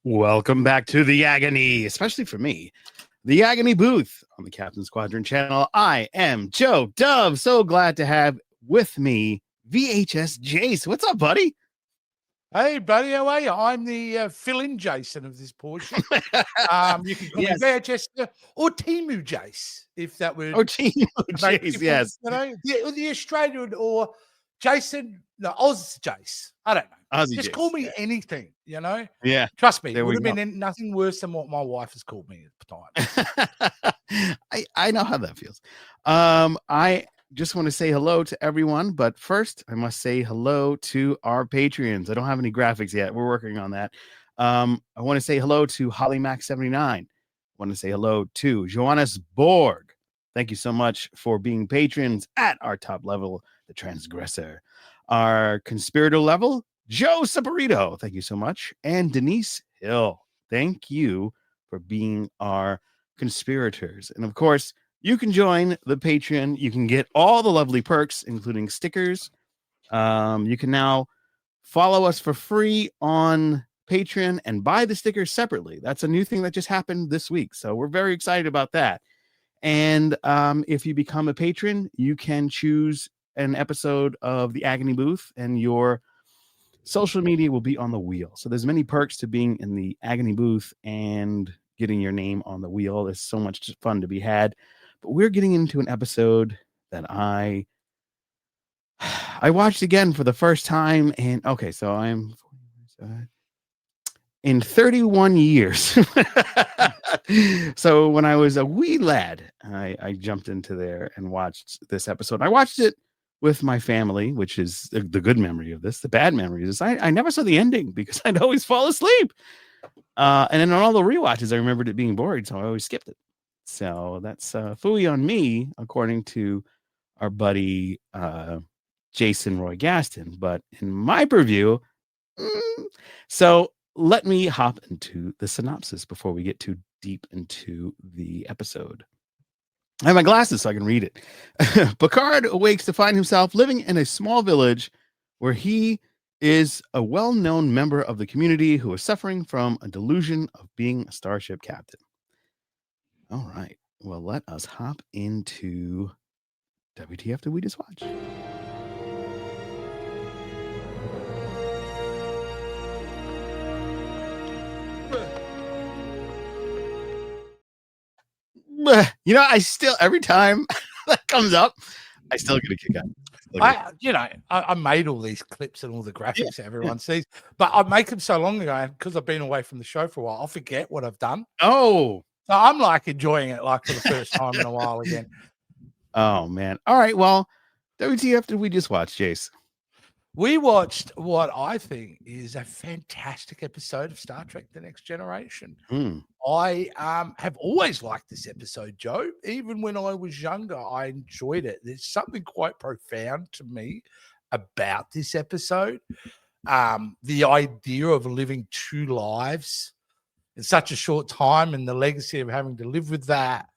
Welcome back to the agony, especially for me, the agony booth on the Captain Squadron channel. I am Joe Dove. So glad to have with me VHS Jace. What's up, buddy? Hey, buddy, how are you? I'm the fill-in Jason of this portion. You can call me VHS or Timu Jace, if that would. Or Timu Jace, yes. You know, the Australian or Jason, no, Oz Jace. I don't know. Ozzy Just Jace, call me anything, you know? Yeah. Trust me, it would have been nothing worse than what my wife has called me at the time. I know how that feels. I just want to say hello to everyone, but first I must say hello to our Patreons. I don't have any graphics yet. We're working on that. I want to say hello to HollyMac79. I want to say hello to Johannes Borg. Thank you so much for being patrons at our top level, the Transgressor. Our conspirator level, Joe Saporito. Thank you so much. And Denise Hill. Thank you for being our conspirators. And of course, you can join the Patreon. You can get all the lovely perks, including stickers. You can now follow us for free on Patreon and buy the stickers separately. That's a new thing that just happened this week. So we're very excited about that. And if you become a patron, you can choose an episode of the Agony Booth, and your social media will be on the wheel. So there's many perks to being in the Agony Booth and getting your name on the wheel. There's so much fun to be had. But we're getting into an episode that I watched again for the first time. And okay, so I'm in 31 years. So when I was a wee lad, I jumped into there and watched this episode. I watched it with my family, which is the good memory of this. The bad memory is I never saw the ending because I'd always fall asleep. And then on all the rewatches, I remembered it being boring, so I always skipped it. So that's phooey on me, according to our buddy Jason Roy Gaston. But in my purview, so let me hop into the synopsis before we get too deep into the episode. I have my glasses so I can read it. Picard awakes to find himself living in a small village where he is a well-known member of the community who is suffering from a delusion of being a starship captain. All right. Well, let us hop into WTF Did We Just Watch? You know, I still, every time that comes up, I still get a kick out. I made all these clips and all the graphics that everyone sees, but I make them so long ago because I've been away from the show for a while. I forget what I've done. Oh, so I'm like enjoying it like for the first time in a while again. Oh man! All right, well, WTF did we just watch, Jace? We watched what I think is a fantastic episode of Star Trek: The Next Generation. I have always liked this episode, Joe. Even when I was younger, I enjoyed it. There's something quite profound to me about this episode. The idea of living two lives in such a short time and the legacy of having to live with that.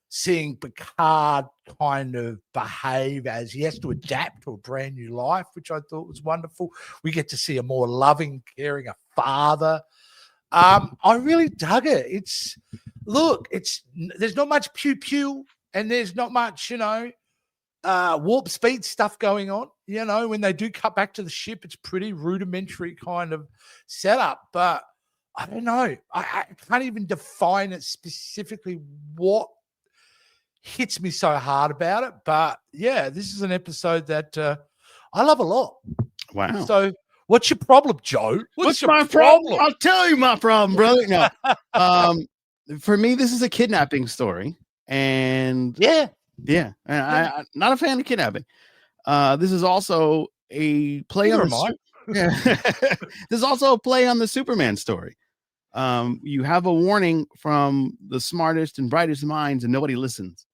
Seeing Picard kind of behave as he has to adapt to a brand new life, which I thought was wonderful. We get to see a more loving, caring a father. I really dug it. There's not much pew pew, and there's not much, warp speed stuff going on. When they do cut back to the ship, it's pretty rudimentary kind of setup. But I don't know. I can't even define it specifically what hits me so hard about it. But yeah, this is an episode that I love a lot. Wow. So what's your problem, Joe? What's my problem? I'll tell you my problem, brother. No. For me, this is a kidnapping story. And yeah. And I'm not a fan of kidnapping. This is also a play on the This is also a play on the Superman story. You have a warning from the smartest and brightest minds, and nobody listens.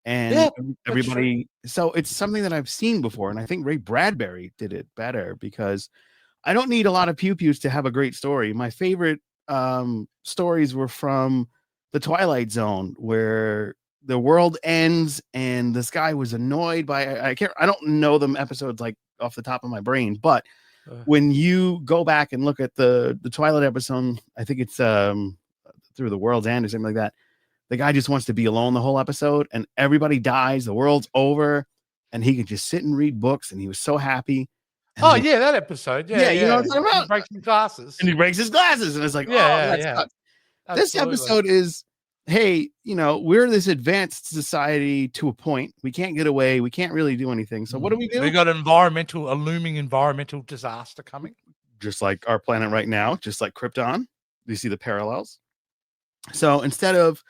And everybody, so it's something that I've seen before, and I think Ray Bradbury did it better because I don't need a lot of pew-pews to have a great story. My favorite stories were from the Twilight Zone, where the world ends and this guy was annoyed by I don't know them episodes like off the top of my brain, but when you go back and look at the Twilight episode, I think it's Through the World's End or something like that. The guy just wants to be alone the whole episode, and everybody dies. The world's over, and he can just sit and read books, and he was so happy. And oh, yeah, that episode. Yeah, you know what I'm talking about? He breaks his glasses. And he breaks his glasses, and it's like, This episode is, hey, we're this advanced society to a point. We can't get away. We can't really do anything. So what do we do? We got a looming environmental disaster coming. Just like our planet right now, just like Krypton. Do you see the parallels? So instead of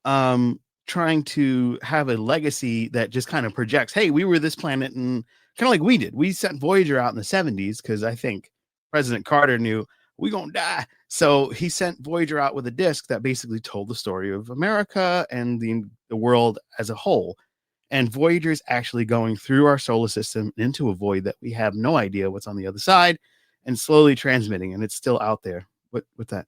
trying to have a legacy that just kind of projects, hey, we were this planet, and kind of like we did. We sent Voyager out in the 70s because I think President Carter knew we're going to die. So he sent Voyager out with a disc that basically told the story of America and the world as a whole. And Voyager is actually going through our solar system into a void that we have no idea what's on the other side, and slowly transmitting, and it's still out there. What that?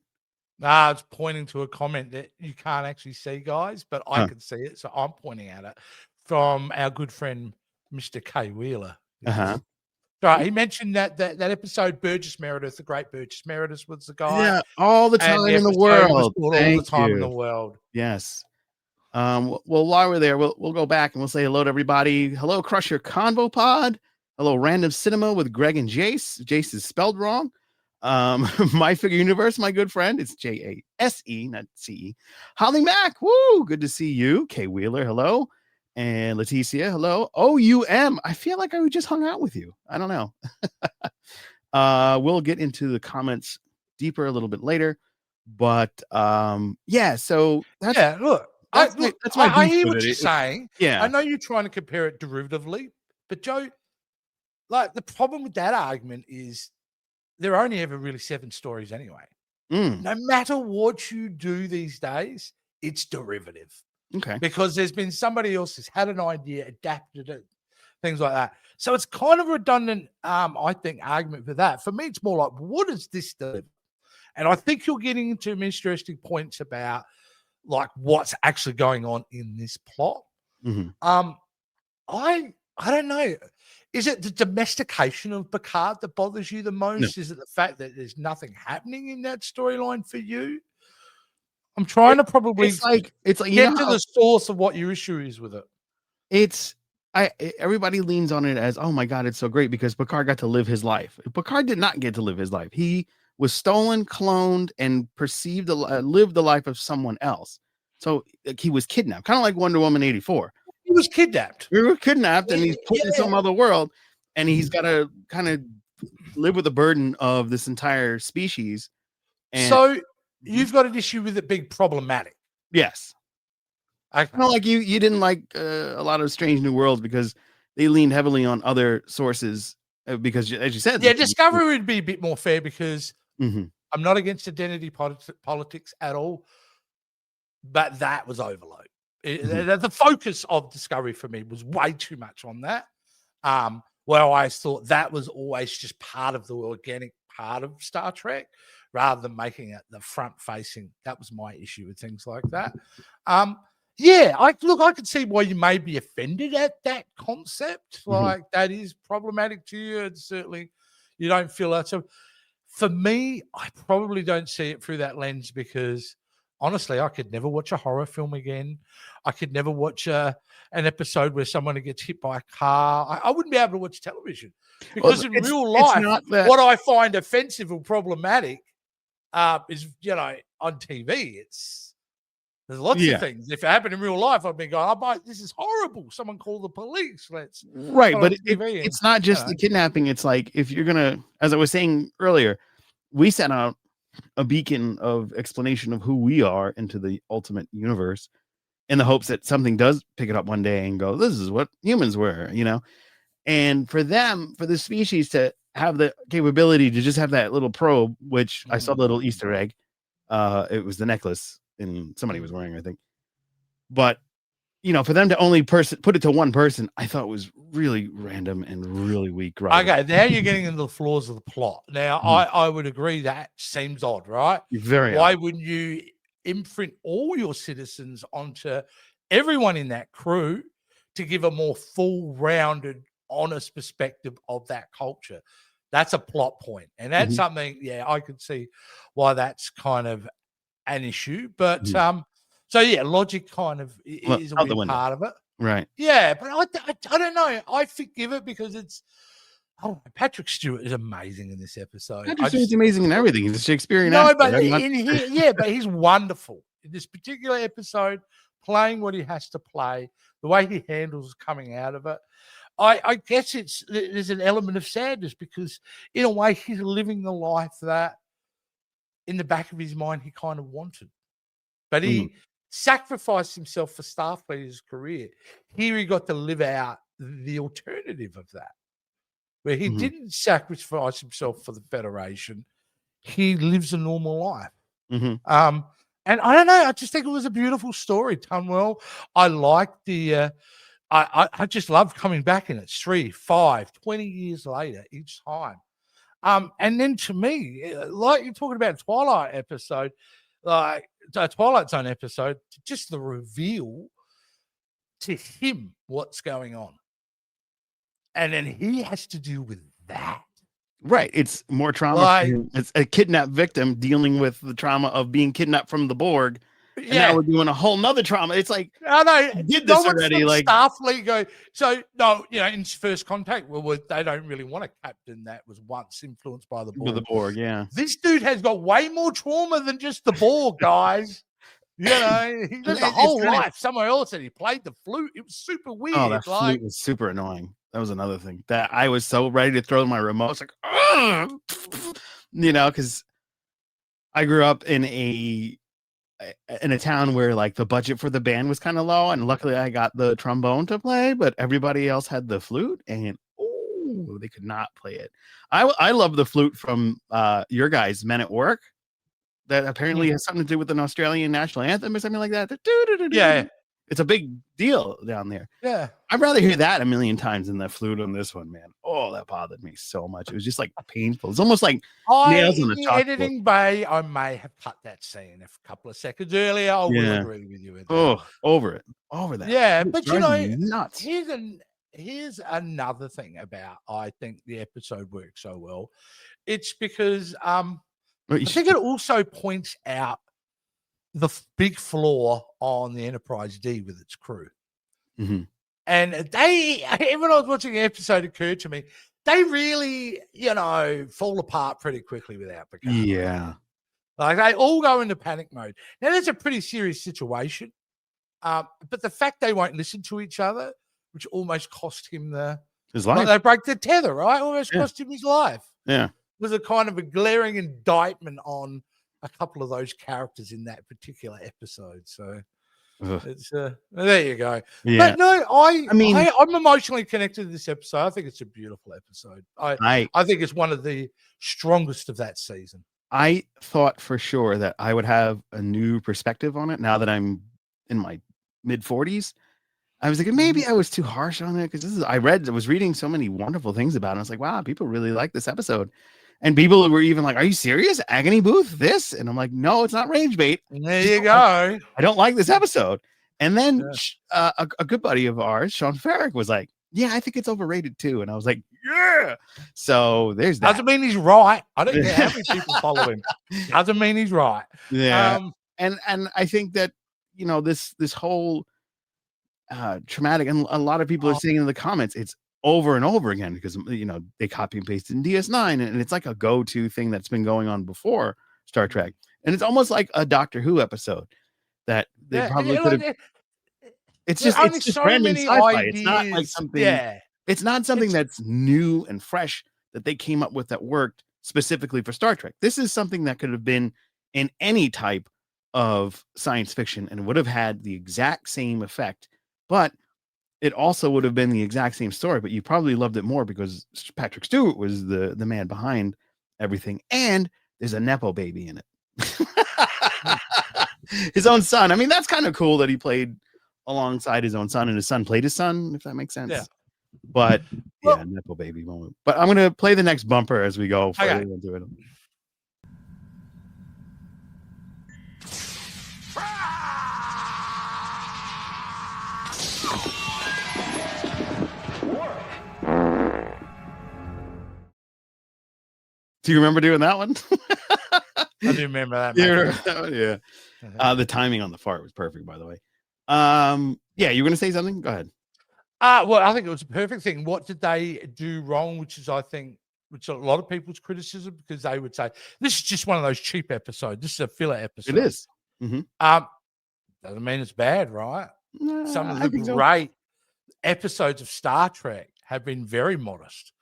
It's pointing to a comment that you can't actually see, guys, but I can see it. So I'm pointing at it from our good friend, Mr. K. Wheeler. Right. He mentioned that episode, Burgess Meredith, the great Burgess Meredith was the guy. Yeah, all the time in the world. All the time in the world. Yes. Well, while we're there, we'll go back and we'll say hello to everybody. Hello, Crusher Convo Pod. Hello, Random Cinema with Greg and Jace. Jace is spelled wrong. My Figure Universe, my good friend, it's Jase, not Ce. Holly Mack, woo, good to see you. Kay Wheeler, hello. And Leticia, hello. OUM, I feel like I just hung out with you. I don't know. We'll get into the comments deeper a little bit later, but so that's look. I hear what you're saying. Yeah, I know you're trying to compare it derivatively, but Joe, like the problem with that argument is there are only ever really 7 stories anyway. No matter what you do these days, it's derivative. Okay. Because there's been somebody else who's had an idea, adapted it, things like that. So it's kind of a redundant, I think, argument for that. For me, it's more like, what does this do? And I think you're getting into interesting points about like what's actually going on in this plot. I don't know. Is it the domestication of Picard that bothers you the most? No. Is it the fact that there's nothing happening in that storyline for you? I'm trying to probably it's like get to the source of what your issue is with it. Everybody leans on it as, oh my God, it's so great because Picard got to live his life. Picard did not get to live his life. He was stolen, cloned, and lived the life of someone else. So he was kidnapped, kind of like Wonder Woman 84. He was kidnapped. We were kidnapped, and he's put in some other world, and he's got to kind of live with the burden of this entire species. And so you've got an issue with it being problematic. Yes. I kind of like you didn't like a lot of Strange New Worlds because they leaned heavily on other sources because, as you said, Discovery would be a bit more fair because I'm not against identity politics at all, but that was overload. The focus of Discovery for me was way too much on that. Where I thought that was always just part of the organic part of Star Trek, rather than making it the front facing. That was my issue with things like that. I could see why you may be offended at that concept. Like that is problematic to you, and certainly you don't feel that. So for me, I probably don't see it through that lens because honestly, I could never watch a horror film again. I could never watch an episode where someone gets hit by a car. I wouldn't be able to watch television because in real life, what I find offensive or problematic is, on TV, there's lots of things. If it happened in real life, I'd be going, this is horrible. Someone call the police. Right. But it's not just the kidnapping. It's like, if you're going to, as I was saying earlier, we sent out a beacon of explanation of who we are into the ultimate universe in the hopes that something does pick it up one day and go, this is what humans were, and for the species to have the capability to just have that little probe, which I saw the little Easter egg. It was the necklace and somebody was wearing, I think, but for them to only put it to one person, I thought was really random and really weak. Right. Okay, now you're getting into the flaws of the plot. Now, I would agree that seems odd, right? Why wouldn't you imprint all your citizens onto everyone in that crew to give a more full-rounded, honest perspective of that culture? That's a plot point. And that's Mhm. something, yeah, I could see why that's kind of an issue. But Mhm. so yeah, logic kind of Well, is a out the weird window. part of it. Right. Yeah, but I don't know. I forgive it because it's Patrick Stewart is amazing in this episode. Patrick Stewart's amazing in everything. He's a Shakespearean No, actor. but I'm not in here, yeah, but he's wonderful in this particular episode, playing what he has to play, the way he handles coming out of it. I guess there's an element of sadness because in a way he's living the life that in the back of his mind he kind of wanted. But Mhm. he sacrificed himself for Starfleet's career. Here he got to live out the alternative of that, where he Mhm. didn't sacrifice himself for the Federation. He lives a normal life. Mhm. And I don't know, I just think it was a beautiful story done well. I like the I just love coming back in it 3, 5, 20 years later each time. And then to me, like you're talking about Twilight episode, like Twilight Zone episode, just the reveal to him what's going on. And then he has to deal with that. Right. It's more trauma for Like, him. It's a kidnapped victim dealing with the trauma of being kidnapped from the Borg. And now yeah. we're doing a whole nother trauma. It's like, I know. you did No this one already. from Like, Starfleet go. So no, in First Contact, well, they don't really want a captain that was once influenced by the with the Borg. Borg, yeah. This dude has got way more trauma than just the Borg, guys. He lived a whole life somewhere else, and he played the flute. It was super weird. Oh, that flute was super annoying. That was another thing that I was so ready to throw my remote. Like, because I grew up in a town where like the budget for the band was kind of low, and luckily I got the trombone to play, but everybody else had the flute, and they could not play it. I love the flute from your guys' Men at Work. That apparently has something to do with an Australian national anthem or something like that. Yeah. It's a big deal down there. Yeah. I'd rather hear that a million times than the flute on this one, man. Oh, that bothered me so much. It was just like painful. It's almost like nails on a In the chalkboard. editing bay, I may have cut that scene a couple of seconds earlier. I will agree with you with that. Oh, over that. Yeah, but nuts. Here's another thing about I think the episode works so well. It's because I think it also points out the big flaw on the Enterprise D with its crew. Mm-hmm. And when I was watching the episode, it occurred to me, they really, fall apart pretty quickly without Picard. Yeah. Like they all go into panic mode. Now, that's a pretty serious situation. But the fact they won't listen to each other, which almost cost him his life. They broke the tether, right? Almost cost him his life. Yeah. Was a kind of a glaring indictment on a couple of those characters in that particular episode. So it's there you go. Yeah. But no, I'm emotionally connected to this episode. I think it's a beautiful episode. I think it's one of the strongest of that season. I thought for sure that I would have a new perspective on it now that I'm in my mid 40s. I was like, maybe I was too harsh on it because I was reading so many wonderful things about it. I was like, wow, people really like this episode. And people were even like, are you serious? Agony Booth, this? And I'm like, no, it's not range bait. There you go. I don't like this episode. And then a good buddy of ours, Sean Farrick, was like, yeah, I think it's overrated too. And I was like, yeah. So there's that. Doesn't mean he's right. I don't care how many people follow him. Doesn't mean he's right. Yeah. And I think that, this whole traumatic, and a lot of people are saying in the comments, it's over and over again because they copy and paste in DS9, and it's like a go-to thing that's been going on before Star Trek, and it's almost like a Doctor Who episode that they probably could have. It's just so random many sci-fi. ideas. It's not like something. Yeah, it's not something that's new and fresh that they came up with that worked specifically for Star Trek. This is something that could have been in any type of science fiction and would have had the exact same effect, but it also would have been the exact same story, but you probably loved it more because Patrick Stewart was the man behind everything. And there's a Nepo baby in it. His own son. I mean, that's kind of cool that he played alongside his own son and his son played his son, if that makes sense. Yeah. But Nepo baby moment. But I'm going to play the next bumper as we go further into it. Do you remember doing that one? I do remember that. Yeah. The timing on the fart was perfect, by the way. Yeah, you were going to say something? Go ahead. Well, I think it was a perfect thing. What did they do wrong? Which is, I think, which a lot of people's criticism, because they would say this is just one of those cheap episodes. This is a filler episode. It is. Doesn't mean it's bad, right? Some of the great episodes of Star Trek have been very modest.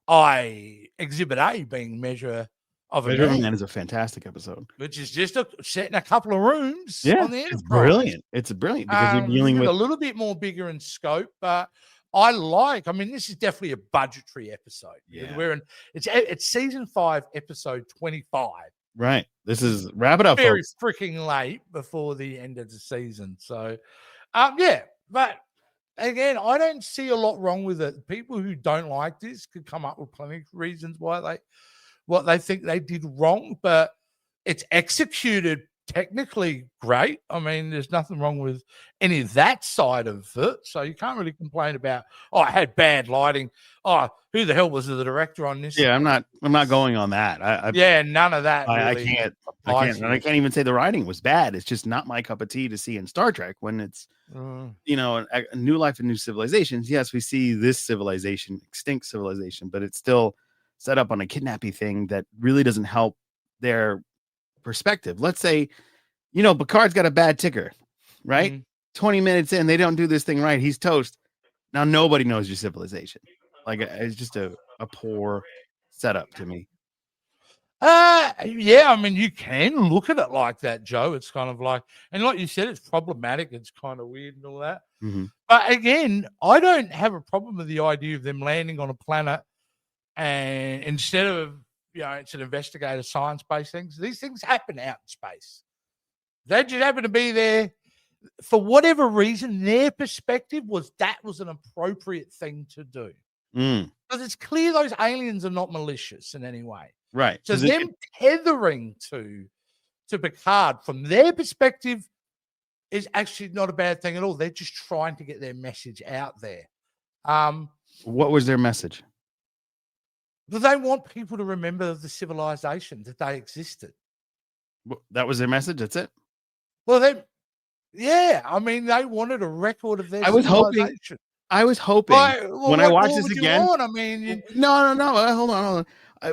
Exhibit A being Measure of a Man is a fantastic episode, which is just set in a couple of rooms on the Enterprise. It's brilliant. It's brilliant because you're dealing with a little bit more bigger in scope, but I mean, this is definitely a budgetary episode. Yeah. It's season 5, episode 25. Right. This is wrap it up. Very freaking late before the end of the season. So, but again, I don't see a lot wrong with it. People who don't like this could come up with plenty of reasons why what they think they did wrong, but it's executed technically great. I mean, there's nothing wrong with any of that side of it. So you can't really complain about, I had bad lighting. Who the hell was the director on this? Yeah, I'm not going on that. None of that. I can't even say the writing was bad. It's just not my cup of tea to see in Star Trek when it's a new life and new civilizations. Yes, we see this civilization, extinct civilization, but it's still set up on a kidnapping thing that really doesn't help their perspective. Let's say, Picard's got a bad ticker, right? 20 minutes in, they don't do this thing right. He's toast. Now nobody knows your civilization. Like, it's just a poor setup to me. I mean, you can look at it like that, Joe. It's kind of like, and like you said, it's problematic. It's kind of weird and all that. But again, I don't have a problem with the idea of them landing on a planet and instead of, it's an investigative science-based things. These things happen out in space. They just happen to be there for whatever reason. Their perspective was that was an appropriate thing to do. Because it's clear those aliens are not malicious in any way. Right. So them tethering to Picard from their perspective is actually not a bad thing at all. They're just trying to get their message out there. What was their message? They want people to remember the civilization, that they existed. That was their message? That's it? Well, I mean, they wanted a record of their civilization. I was hoping when I watched this again. I mean, no. Hold on.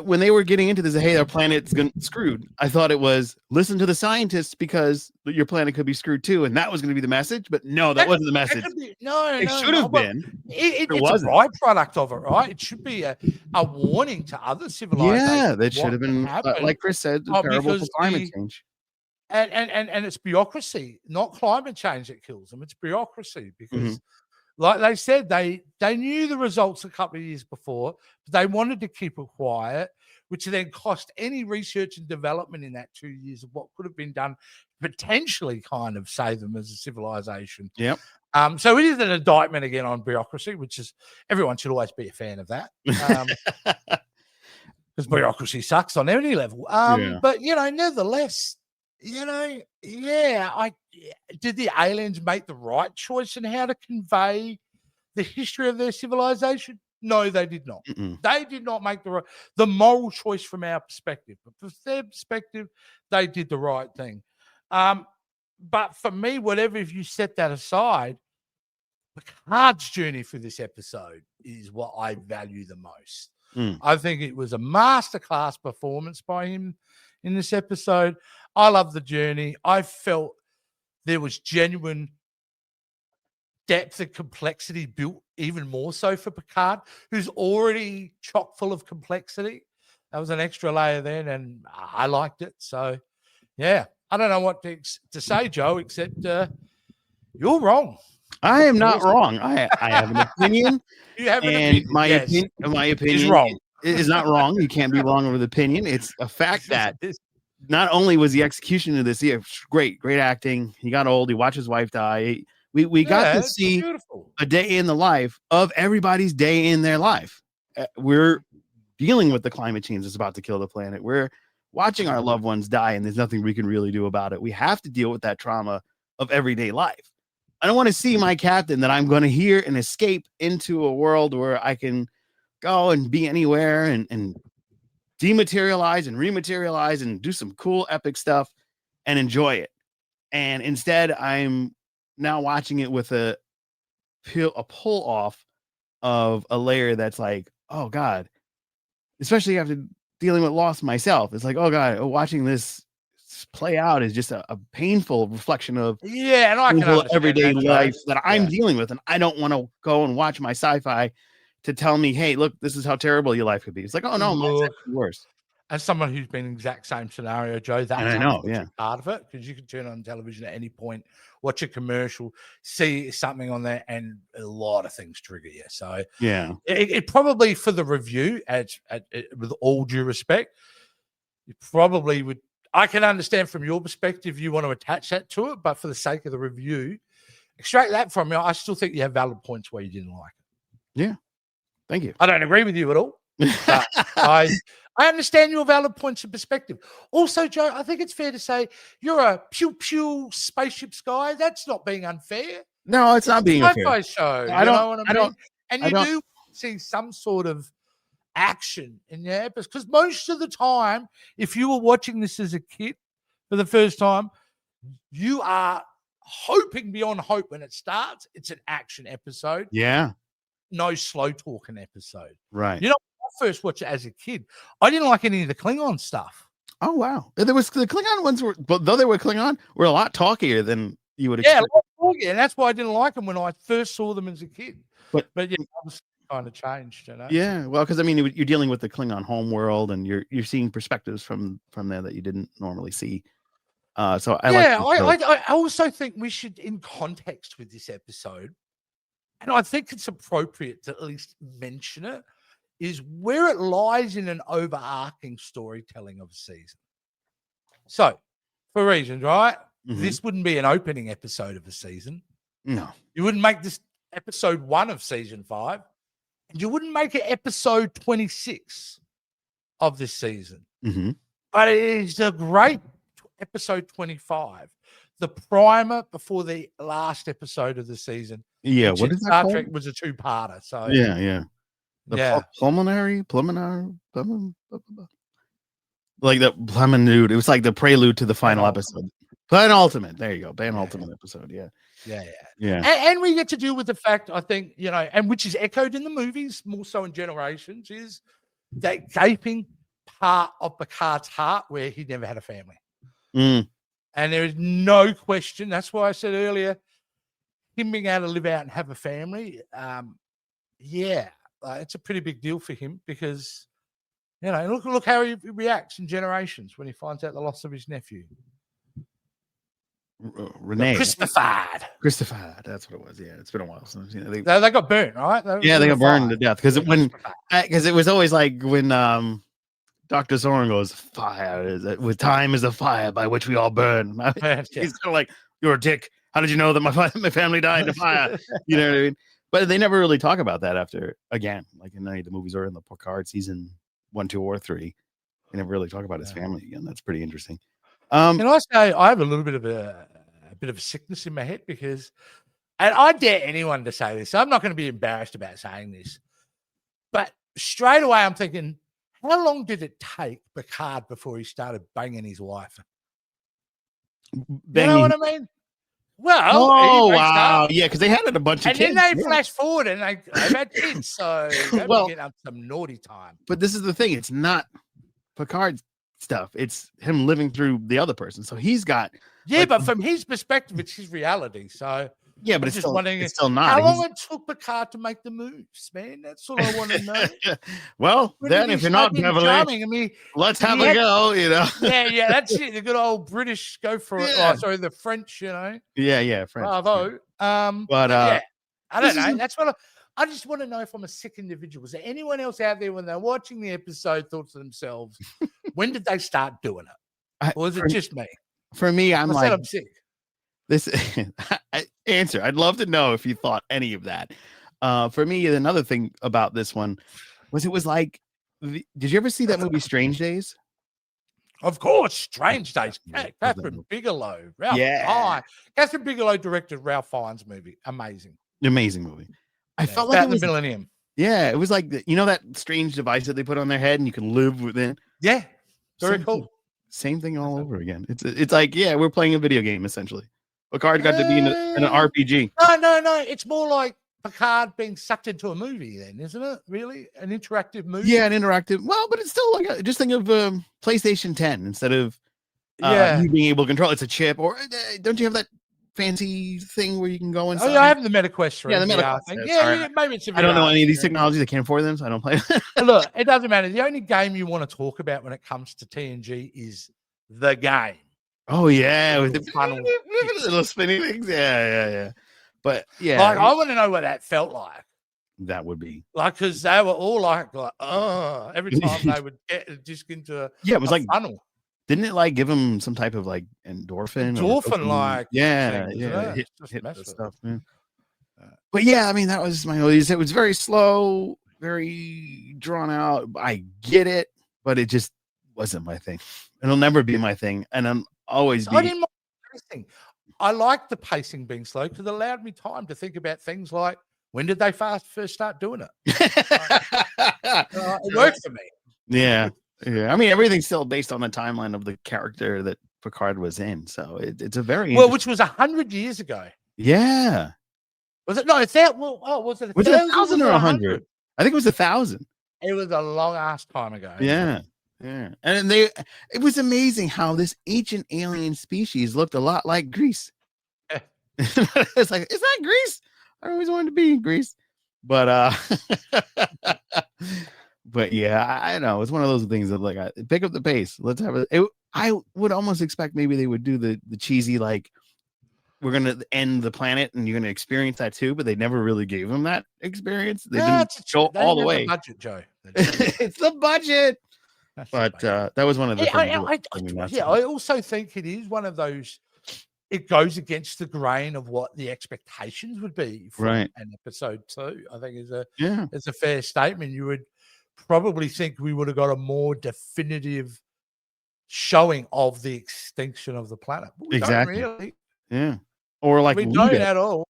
When they were getting into this, hey, our planet's screwed. I thought it was listen to the scientists because your planet could be screwed too, and that was going to be the message. But no, that wasn't the message. It should have been. It's a byproduct of it, right? It should be a warning to other civilizations. Yeah, that should have been, like Chris said, terrible for climate change. And it's bureaucracy, not climate change that kills them. It's bureaucracy because. Like they said, they knew the results a couple of years before, but they wanted to keep it quiet, which then cost any research and development in that 2 years of what could have been done, potentially kind of save them as a civilization. Yep. So it is an indictment again on bureaucracy, which is everyone should always be a fan of that. Because bureaucracy sucks on any level. But, nevertheless, did the aliens make the right choice in how to convey the history of their civilization? No, they did not. They did not make the moral choice from our perspective. But from their perspective, they did the right thing. But for me, if you set that aside, Picard's journey through this episode is what I value the most. I think it was a masterclass performance by him in this episode. I love the journey. I felt there was genuine depth and complexity built even more so for Picard, who's already chock full of complexity. That was an extra layer then, and I liked it. So, I don't know what to say, Joe, except you're wrong. I am not wrong. I have an opinion. You have an opinion. My opinion is not wrong. You can't be wrong with opinion. It's a fact that not only was the execution of this great acting, he got old, he watched his wife die. We got to see a day in the life of everybody's day in their life. We're dealing with the climate change that's about to kill the planet. We're watching our loved ones die, and there's nothing we can really do about it. We have to deal with that trauma of everyday life. I don't want to see my captain that I'm going to hear and escape into a world where I can go and be anywhere and dematerialize and rematerialize and do some cool epic stuff and enjoy it. And instead, I'm now watching it with a pull off of a layer that's like, oh God, especially after dealing with loss myself. It's like, oh God, watching this play out is just a painful reflection of and I can understand everyday that, life that I'm dealing with. And I don't want to go and watch my sci-fi to tell me, hey, look, this is how terrible your life could be. It's like, oh no, mine's actually worse. As someone who's been in the exact same scenario, Joe, that's I know, part of it, because you can turn on television at any point, watch a commercial, see something on there, and a lot of things trigger you. So it probably, for the review, with all due respect, you probably would. I can understand from your perspective you want to attach that to it, but for the sake of the review, extract that from you. I still think you have valid points where you didn't like it. Yeah, thank you. I don't agree with you at all. But I understand your valid points of perspective. Also, Joe, I think it's fair to say you're a pew spaceships guy. That's not being unfair. No, it's not being unfair. Sci-fi show. You know what I mean? And you do see some sort of action in your episodes, because most of the time, if you were watching this as a kid for the first time, you are hoping beyond hope when it starts. It's an action episode. Yeah. No slow talking episode. Right. You know, first watch it as a kid, I didn't like any of the Klingon stuff. Oh wow, there was the Klingon ones but though they were Klingon, were a lot talkier than you would expect. A lot talkier, and that's why I didn't like them when I first saw them as a kid. But yeah, I was kind of changed, you know. Yeah, well, because I mean, you're dealing with the Klingon home world, and you're seeing perspectives from there that you didn't normally see. So I also think we should, in context with this episode, and I think it's appropriate to at least mention it, is where it lies in an overarching storytelling of a season. So, for reasons, right? Mm-hmm. This wouldn't be an opening episode of a season. No. You wouldn't make this episode 1 of season 5. And you wouldn't make it episode 26 of this season. Mm-hmm. But it is a great episode 25. The primer before the last episode of the season. Yeah, what is that Star called? Trek was a 2-parter. So yeah. Pulmonary, like the Pleminute. It was like the prelude to the final episode. Penultimate. There you go. Penultimate episode. Yeah. And we get to deal with the fact, I think, you know, and which is echoed in the movies, more so in Generations, is that gaping part of Picard's heart where he never had a family. Mm. And there is no question. That's why I said earlier, him being able to live out and have a family, it's a pretty big deal for him, because, you know, look how he reacts in Generations when he finds out the loss of his nephew. Renee. Christopher. That's what it was. Yeah, it's been a while since they got burnt, right? They got burned to death because it was always like when Dr. Zoran goes, "Fire with time is the fire by which we all burn." He's kind of like, "You're a dick. How did you know that my family died in the fire?" You know what I mean? But they never really talk about that after, again, like in any of the movies or in the Picard season 1, 2, or 3. They never really talk about his family again. That's pretty interesting. Can I say I have a little bit of a sickness in my head, because, and I dare anyone to say this, I'm not going to be embarrassed about saying this, but straight away I'm thinking, how long did it take Picard before he started banging his wife? Banging. You know what I mean? Well, wow, yeah, because they had it a bunch of kids. And then they flash forward and they've had kids, so they're getting up some naughty time. But this is the thing, it's not Picard's stuff, it's him living through the other person. So he's got but from his perspective, it's his reality. So yeah, but it's still not. How long it took Picard to make the moves, man? That's all I want to know. Well, then if you're not Beverly, I mean, let's have a go, you know. yeah, that's it. The good old British go for it. Oh, sorry, the French, you know. Yeah, French. Bravo. But I don't know. That's what I just want to know if I'm a sick individual. Was there anyone else out there when they're watching the episode thought to themselves, when did they start doing it? Or was it just me? For me, I'm sick. This answer. I'd love to know if you thought any of that. For me, another thing about this one was it was like, did you ever see that movie Strange Days? Of course, Strange Days. Catherine Bigelow, Ralph Fiennes. Catherine Bigelow directed Ralph Fiennes' movie. Amazing movie. I felt like it was the Millennium. Yeah, it was like you know that strange device that they put on their head and you can live within. Yeah, very Same cool. thing. Same thing all over again. It's like, yeah, we're playing a video game essentially. Picard got to be in an RPG. No. It's more like Picard being sucked into a movie, then, isn't it? Really, an interactive movie. Yeah, an interactive. Well, but it's still like just think of PlayStation 10 instead of you being able to control. It's a chip, or don't you have that fancy thing where you can go inside? Oh, yeah, I have the MetaQuest 3. Yeah, the MetaQuest thing. Yeah, maybe it's a VR. I don't know any of these technologies. I can't afford them, so I don't play. Look, it doesn't matter. The only game you want to talk about when it comes to TNG is the game. Oh yeah, with the funnel, little spinning things. Yeah. But yeah, like I want to know what that felt like. That would be like, because they were all like every time they would get a disc into it was like funnel. Didn't it like give him some type of like endorphin? Like hit the stuff. Yeah. But yeah, I mean that was my only. It was very slow, very drawn out. I get it, but it just wasn't my thing. It'll never be my thing, and I'm always. I didn't mind pacing. I liked the pacing being slow because it allowed me time to think about things like when did they first start doing it. It worked for me. Yeah. I mean, everything's still based on the timeline of the character that Picard was in, so it's a very which was 100 years ago. Yeah. Was it? No, it's that. Well, was it 1,000 or 100? I think it was 1,000. It was a long ass time ago. Yeah. And it was amazing how this ancient alien species looked a lot like Greece. It's like, is that Greece? I always wanted to be in Greece, but but yeah, I know it's one of those things that like I pick up the pace. Let's have it. I would almost expect maybe they would do the cheesy like we're gonna end the planet and you're gonna experience that too, but they never really gave them that experience. They didn't go all the way. Budget, Joe. It's the budget. But that was one of the things. I also think it is one of those. It goes against the grain of what the expectations would be from an episode 2. I think is a fair statement. You would probably think we would have got a more definitive showing of the extinction of the planet. But we don't really. Yeah. Or like we don't at all.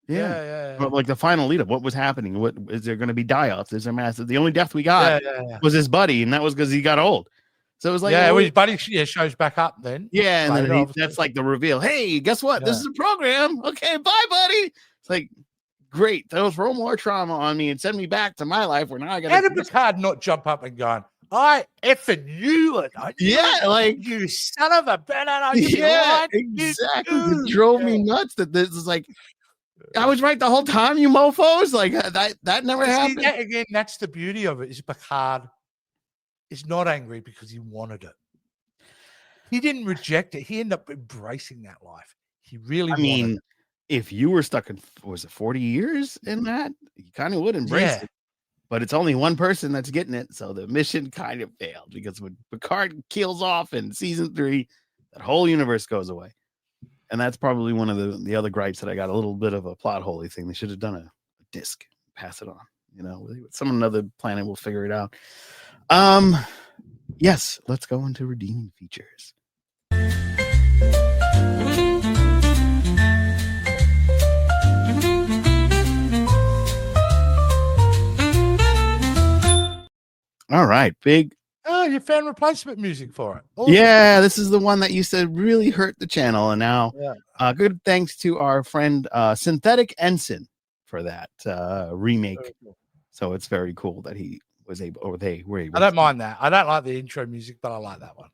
Yeah. But like the final lead up, what was happening? What is there going to be die-offs? Is there massive? The only death we got was his buddy, and that was because he got old. So it was like, his buddy shows back up then. Yeah, and then that's like the reveal. Hey, guess what? This is a program. Okay, bye, buddy. It's like, great. They'll throw more trauma on me and send me back to my life where now I got. How did Picard not jump up and go, I effing knew it? Like you son of a banana. Exactly. It drove me nuts that this is like. I was right the whole time, you mofos. Like that never happened. Again, that's the beauty of it. Is Picard is not angry because he wanted it. He didn't reject it. He ended up embracing that life. He really. I mean, if you were stuck in 40 years in that, you kind of would embrace it. But it's only one person that's getting it, so the mission kind of failed because when Picard kills off in season 3, that whole universe goes away. And that's probably one of the other gripes that I got a little bit of a plot holy thing. They should have done a disc, pass it on. Some another planet will figure it out. Yes, let's go into redeeming features. All right, big. Oh, you found replacement music for it. Awesome. Yeah, this is the one that used to really hurt the channel, and now, good thanks to our friend Synthetic Ensign for that remake. Cool. So it's very cool that he was able, or they were able. I don't mind that. I don't like the intro music, but I like that one.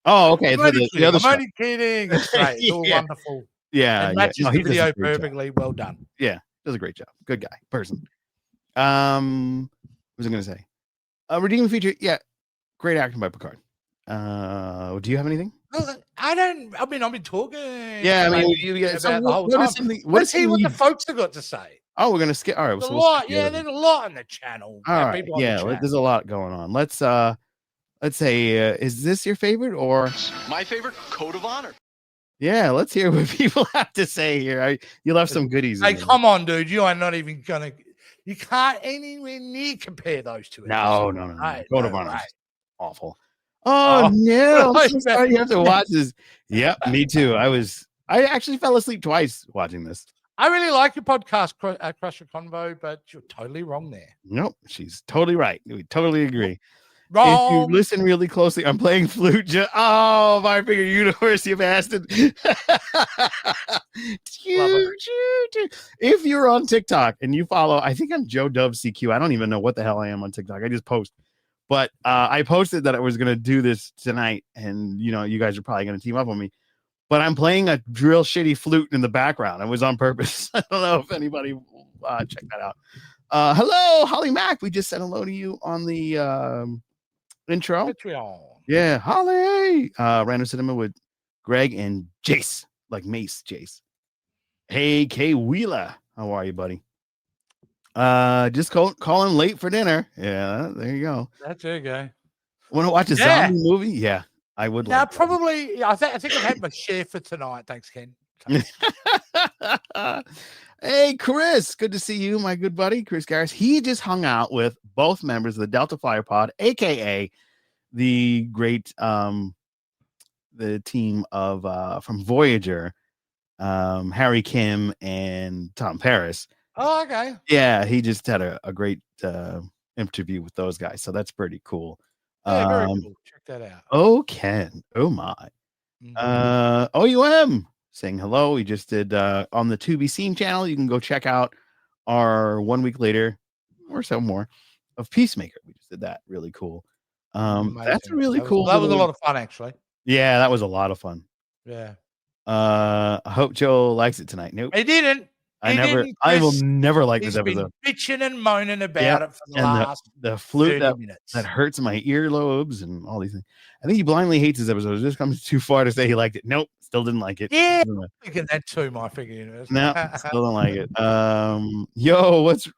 Okay. I'm only kidding. It's great. It's all wonderful. Yeah, it matches the video perfectly. Job. Well done. Yeah, does a great job. Good guy, person. What was I going to say? Redeeming feature, great acting by Picard. Do you have anything? I don't. I mean, I've been talking. Yeah, I mean, about the whole time. Let's see what the folks have got to say. Oh, we're gonna skip. All right, there's a lot. There's a lot on the channel. All right, there's a lot going on. Let's say, is this your favorite or my favorite? Code of Honor. Yeah, let's hear what people have to say here. You left some goodies. Hey, come on, dude. You are not even gonna. You can't anywhere near compare those two. No. Right, Code of Honor is awful. Oh no! I'm so sorry you have to watch this. Yep, me too. I actually fell asleep twice watching this. I really like your podcast, Crusher Convo, but you're totally wrong there. Nope, she's totally right. We totally agree. If you Wrong. listen really closely, I'm playing flute. Oh, my finger, University of Aston. If you're on TikTok and you follow, I think I'm Joe Dove CQ. I don't even know what the hell I am on TikTok. I just post. But I posted that I was going to do this tonight, and you guys are probably going to team up on me. But I'm playing a real shitty flute in the background. It was on purpose. I don't know if anybody check that out. Hello, Holly Mack. We just said hello to you on the intro. Patreon. Yeah, Holly. Random Cinema with Greg and Jace, like Mace Jace. Hey, Kay Wheeler. How are you, buddy? Just calling late for dinner. Yeah, there you go. There you go. Want to watch a zombie movie? Yeah, I would. Now, probably. I think I've had my share for tonight. Thanks, Ken. Hey, Chris. Good to see you, my good buddy, Chris Garris. He just hung out with both members of the Delta Flyer Pod, aka the great the team of from Voyager, Harry Kim and Tom Paris. Oh, okay. Yeah, he just had a great interview with those guys, so that's pretty cool. Yeah, very cool. Check that out. Oh, Ken. Oh my. OUM saying hello. We just did on the To Be Seen channel. You can go check out our 1 week later or so more of Peacemaker. We just did that. Really cool. That's really cool. That was a lot of fun, actually. Yeah, that was a lot of fun. Yeah. I hope Joe likes it tonight. Nope. He didn't. I will never like this episode. Been bitching and moaning about it for the last the flute 30 minutes. That hurts my earlobes and all these things. I think he blindly hates this episode. It just comes too far to say he liked it. Nope, still didn't like it. Yeah, I'm thinking that too, my figure universe. No, still don't like it. Yo, what's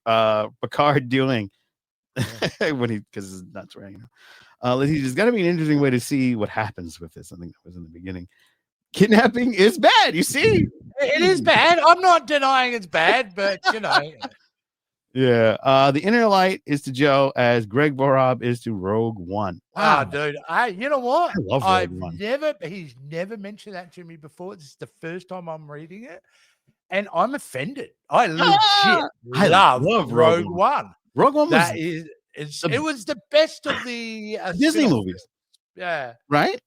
Picard doing? When because it's nuts right now. There's got to be an interesting way to see what happens with this. I think that was in the beginning. Kidnapping is bad. You see, it is bad. I'm not denying it's bad, but Yeah. The inner light is to Joe as Greg Borob is to Rogue One. Wow, dude. You know what? I love Rogue One. He's never mentioned that to me before. This is the first time I'm reading it, and I'm offended. I legit love Rogue One. Rogue One was it was the best of the Disney movies. Yeah. Right?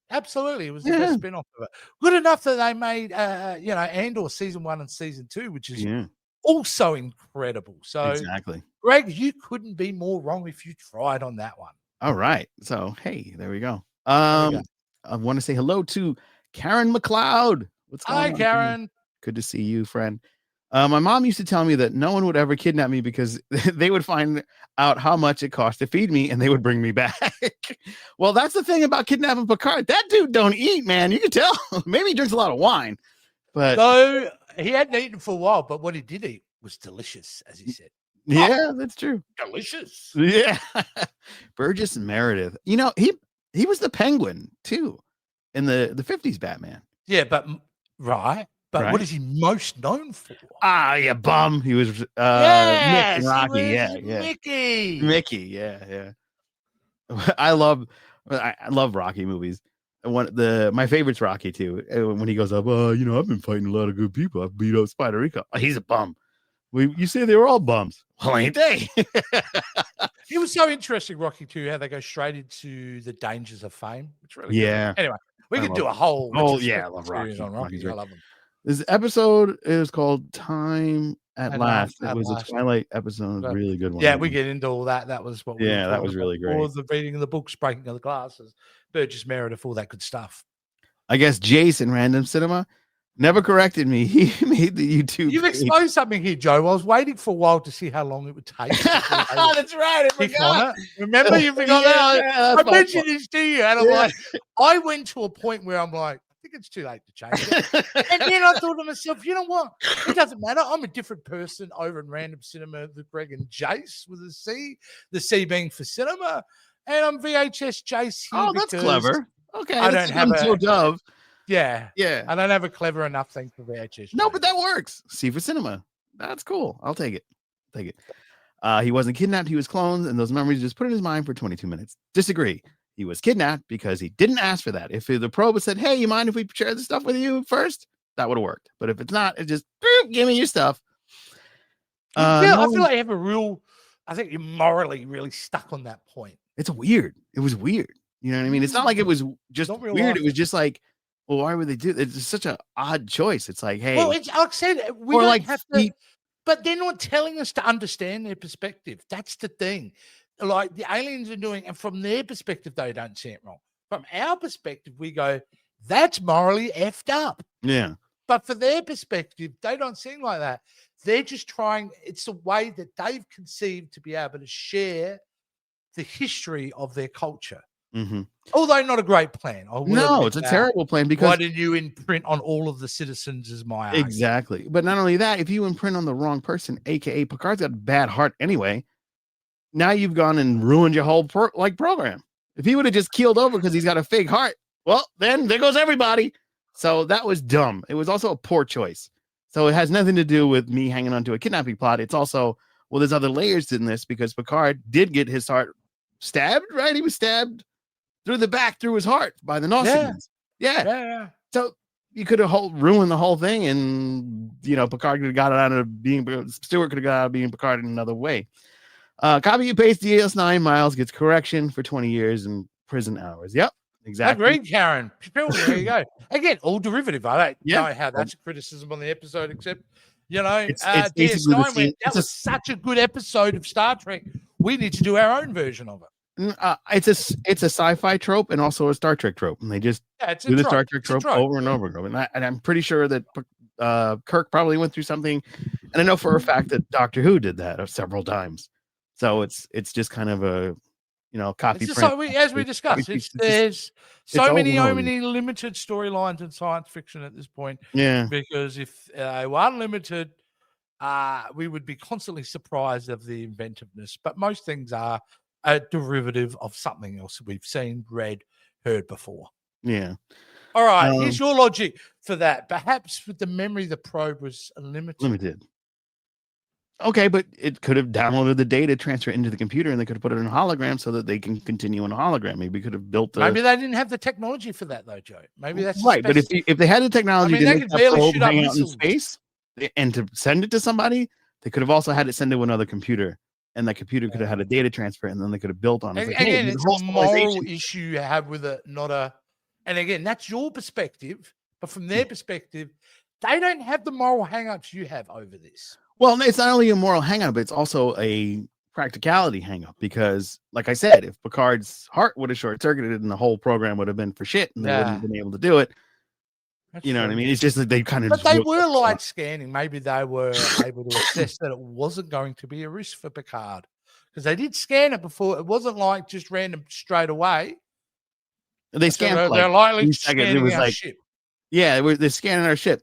Absolutely. It was the best spin-off of it. Good enough that they made Andor season 1 and season 2, which is also incredible. So exactly. Greg, you couldn't be more wrong if you tried on that one. All right. So hey, there we go. I want to say hello to Karen McLeod. What's going on? Hi, Karen. Good to see you, friend. My mom used to tell me that no one would ever kidnap me because they would find out how much it cost to feed me and they would bring me back. Well, that's the thing about kidnapping Picard. That dude don't eat, man. You can tell. Maybe he drinks a lot of wine. But so he hadn't eaten for a while, but what he did eat was delicious, as he said. Yeah, that's true. Delicious. Yeah. Burgess Meredith. He was the Penguin too in the 50s Batman. Yeah, but what is he most known for? Yeah, bum. He was Mickey Rocky. Mickey. Yeah. I love Rocky movies. My favorite's Rocky too. When he goes up, I've been fighting a lot of good people. I've beat up Spider Rico. He's a bum. You say they were all bums. Well, ain't they? It was so interesting, Rocky too, how they go straight into the dangers of fame. It's really good. Anyway, we could do a whole. I love Rocky. On Rocky. I love them. This episode is called Time at Last. It was a Twilight episode, really good one. Yeah, we get into all that. That was what. That was really great. All the reading of the books, breaking of the glasses, Burgess Meredith, all that good stuff. I guess Jason Random Cinema never corrected me. He made the YouTube. You've exposed something here, Joe. I was waiting for a while to see how long it would take. That's right. I forgot. Remember, you forgot that. I mentioned this to you, and I'm like, I went to a point where I'm like, I think it's too late to change it. And then I thought to myself, you know what? It doesn't matter. I'm a different person over in Random Cinema with Greg and Jace with a C, the C being for cinema. And I'm VHS Jace here. Oh, that's clever. Okay. I don't have a Dove. Yeah. I don't have a clever enough thing for VHS. No, but that works. C for cinema. That's cool. I'll take it. He wasn't kidnapped. He was cloned, and those memories just put in his mind for 22 minutes. Disagree. He was kidnapped because he didn't ask for that. If the probe had said, hey, you mind if we share this stuff with you first? That would have worked. But if it's not, it just, give me your stuff. I feel like you have I think you're morally really stuck on that point. It's weird. It was weird. You know what I mean? It's not like it was just Not real weird. life. It was just like, well, why would they do that? It's just such an odd choice. It's like, hey, Well, it's like I said, we or don't like have to, feet. but they're not telling us to understand their perspective. That's the thing. Like the aliens are doing, and from their perspective, they don't see it wrong. From our perspective, we go, that's morally effed up. Yeah. But for their perspective, they don't seem like that. They're just trying, it's a way that they've conceived to be able to share the history of their culture. Mm-hmm. Although not a great plan. No, it's a terrible plan because why didn't you imprint on all of the citizens as my argument? Exactly. But not only that, if you imprint on the wrong person, aka Picard's got a bad heart anyway, now you've gone and ruined your whole program. If he would have just keeled over because he's got a fake heart, well, then there goes everybody. So that was dumb. It was also a poor choice. So it has nothing to do with me hanging on to a kidnapping plot. It's also, well, there's other layers in this because Picard did get his heart stabbed, right? He was stabbed through the back, through his heart by the Nausicaans. Yeah. So you could have ruined the whole thing, and Picard could have got it out of being Stewart could have got out of being Picard in another way. Copy and paste DS9 Miles gets correction for 20 years in prison hours. Yep, exactly. Agreed, Karen. There you go. Again, all derivative. I don't know how that's a criticism on the episode, except it's DS9 that was such a good episode of Star Trek. We need to do our own version of it. It's a sci-fi trope and also a Star Trek trope, and they just do the Star Trek trope over and over again. And I'm pretty sure that Kirk probably went through something, and I know for a fact that Doctor Who did that several times. So it's just kind of a copy print. As we discussed, there's so many limited storylines in science fiction at this point. Yeah, because if they were unlimited, we would be constantly surprised of the inventiveness. But most things are a derivative of something else we've seen, read, heard before. Yeah. All right. Here's your logic for that. Perhaps with the memory, the probe was limited. Okay, but it could have downloaded the data, transfer it into the computer, and they could have put it in a hologram so that they can continue in a hologram. Maybe could have built. Maybe they didn't have the technology for that, though, Joe. Maybe that's right. But if they had the technology to make that probe hang out in space and to send it to somebody, they could have also had it send to another computer, and that computer could have had a data transfer, and then they could have built on it. Again, it's a moral issue you have with it, not a. And again, that's your perspective, but from their perspective, they don't have the moral hang-ups you have over this. Well, it's not only a moral hang-up, it's also a practicality hang-up because, like I said, if Picard's heart would have short-circuited and the whole program would have been for shit and they wouldn't have been able to do it, what I mean? It's just that they kind of... But they were light scanning. Maybe they were able to assess that it wasn't going to be a risk for Picard because they did scan it before. It wasn't like just random straight away. They scanned they're lightly scanning our ship. Yeah, they're scanning our ship.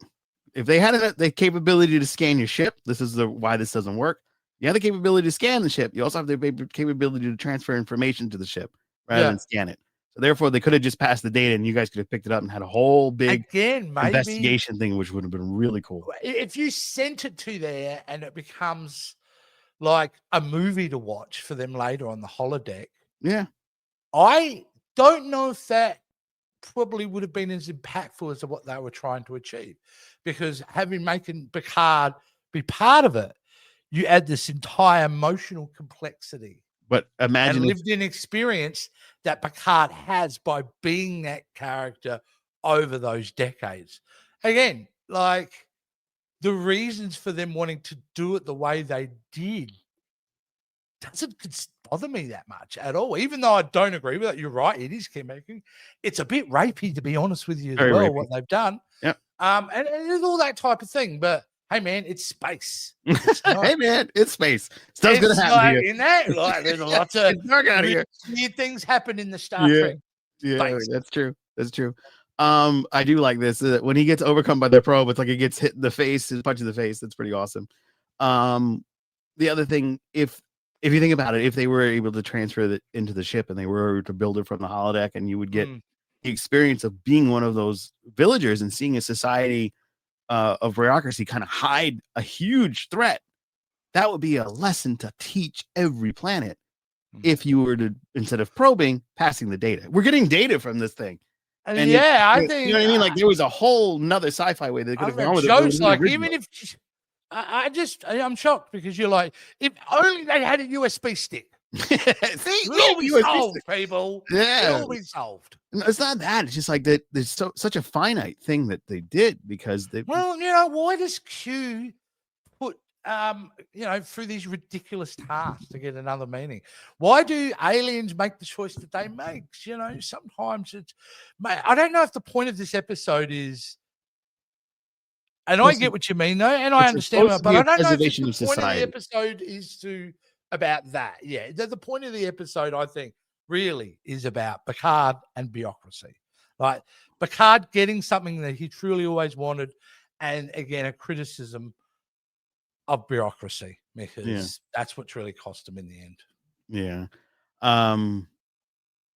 If they had the capability to scan your ship, this is why this doesn't work. You have the capability to scan the ship. You also have the capability to transfer information to the ship rather than scan it. So therefore, they could have just passed the data, and you guys could have picked it up and had a whole big investigation thing, which would have been really cool. If you sent it to there and it becomes like a movie to watch for them later on the holodeck, I don't know if that probably would have been as impactful as what they were trying to achieve, because making Picard be part of it, you add this entire emotional complexity. But imagine lived-in experience that Picard has by being that character over those decades. Again, like the reasons for them wanting to do it the way they did doesn't bother me that much at all. Even though I don't agree with it, you're right. It is kidnapping. It's a bit rapey, to be honest with you, as well. Rapey. What they've done. Yeah. And there's all that type of thing. But hey, man, it's space. Hey, man, it's space. Stuff's gonna happen in that. Like, there's lots of weird things happen in the Star Trek. Yeah, space. That's true. That's true. I do like this. When he gets overcome by the probe, it's like he gets hit in the face, punch in the face. That's pretty awesome. The other thing, if you think about it, if they were able to transfer it into the ship and they were to build it from the holodeck, and you would get the experience of being one of those villagers and seeing a society of bureaucracy kind of hide a huge threat, that would be a lesson to teach every planet. If you were to, instead of probing, passing the data. We're getting data from this thing. And I think, you know what I mean? Like there was a whole nother sci-fi way they could have gone with it. Like, even if I'm shocked because you're like, if only they had a USB stick, See, It'll all be solved, people. Yeah, It'll all be solved. No, it's not that. It's just like that. There's such a finite thing that they did because they. Well, why does Q put through these ridiculous tasks to get another meaning? Why do aliens make the choice that they make? Sometimes it's. Mate, I don't know if the point of this episode is. And I get what you mean, though, and I understand that, but I don't know if the point of the episode is about that. Yeah, the point of the episode, I think, really is about Picard and bureaucracy. Like Picard getting something that he truly always wanted, and again, a criticism of bureaucracy because that's what's really cost him in the end. Yeah.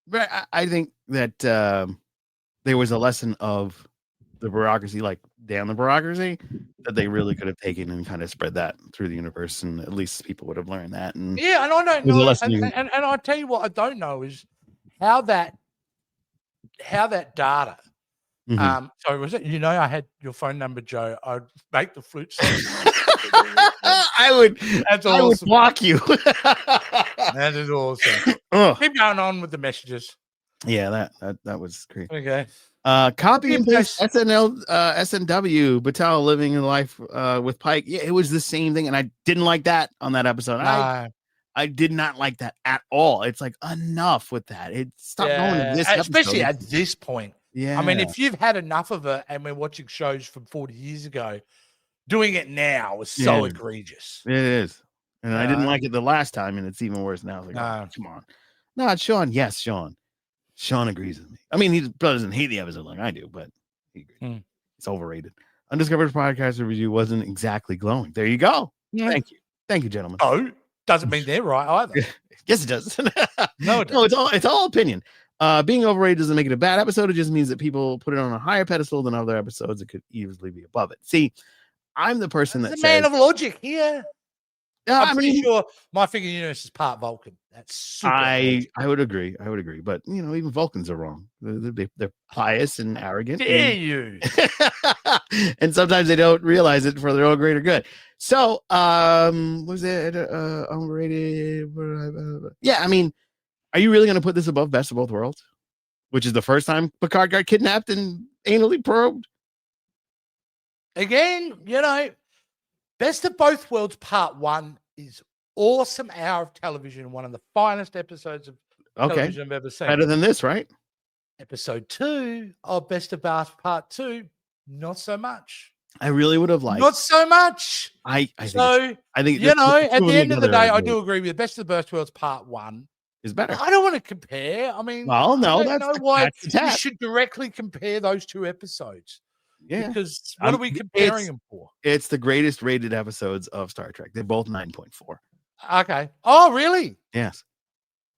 But I think that there was a lesson of the bureaucracy, like down the bureaucracy, that they really could have taken and kind of spread that through the universe, and at least people would have learned that. And and I don't know, and I'll tell you what I don't know is how that data. So was it? I had your phone number, Joe. I'd make the flute song. I would block you. That is awesome. Keep going on with the messages. Yeah, that was great. Okay. Copy and paste SNW Batal living in life with Pike. Yeah, it was the same thing, and I didn't like that on that episode. I did not like that at all. It's like enough with that. It stopped going to this especially episode. at this point. Yeah, I mean, if you've had enough of it, and we're watching shows from 40 years ago, doing it now is so egregious. It is, and I didn't like it the last time, and it's even worse now. Like, come on, no, it's Sean. Yes, Sean. Sean agrees with me. I mean, he doesn't hate the episode like I do, but he agrees. It's overrated. Undiscovered podcast review wasn't exactly glowing. There you go. Yeah. Thank you, gentlemen. Oh, doesn't mean they're right either. Yes, it does. No, it doesn't. No, it's all opinion. Being overrated doesn't make it a bad episode. It just means that people put it on a higher pedestal than other episodes. It could easily be above it. See, I'm the person that's the man of logic here. I'm pretty mean, sure my figure universe is part Vulcan. That's super. I would agree. But even Vulcans are wrong. They're pious and arrogant. Dare you? And sometimes they don't realize it for their own greater good. So, was it overrated? Yeah, I mean, are you really going to put this above Best of Both Worlds, which is the first time Picard got kidnapped and anally probed? Again, Best of Both Worlds Part 1 is awesome hour of television, one of the finest episodes of television I've ever seen. Better than this, right? Episode 2 of Best of Bath Part 2, not so much. I really would have liked. Not so much. I think at the end of the day, I do agree with you. Best of Both Worlds Part 1 is better. I don't want to compare. I mean, well, no, I don't know why you should directly compare those two episodes. Yeah, because what are we comparing them for? It's the greatest rated episodes of Star Trek. They're both 9.4. Okay. Oh, really? Yes.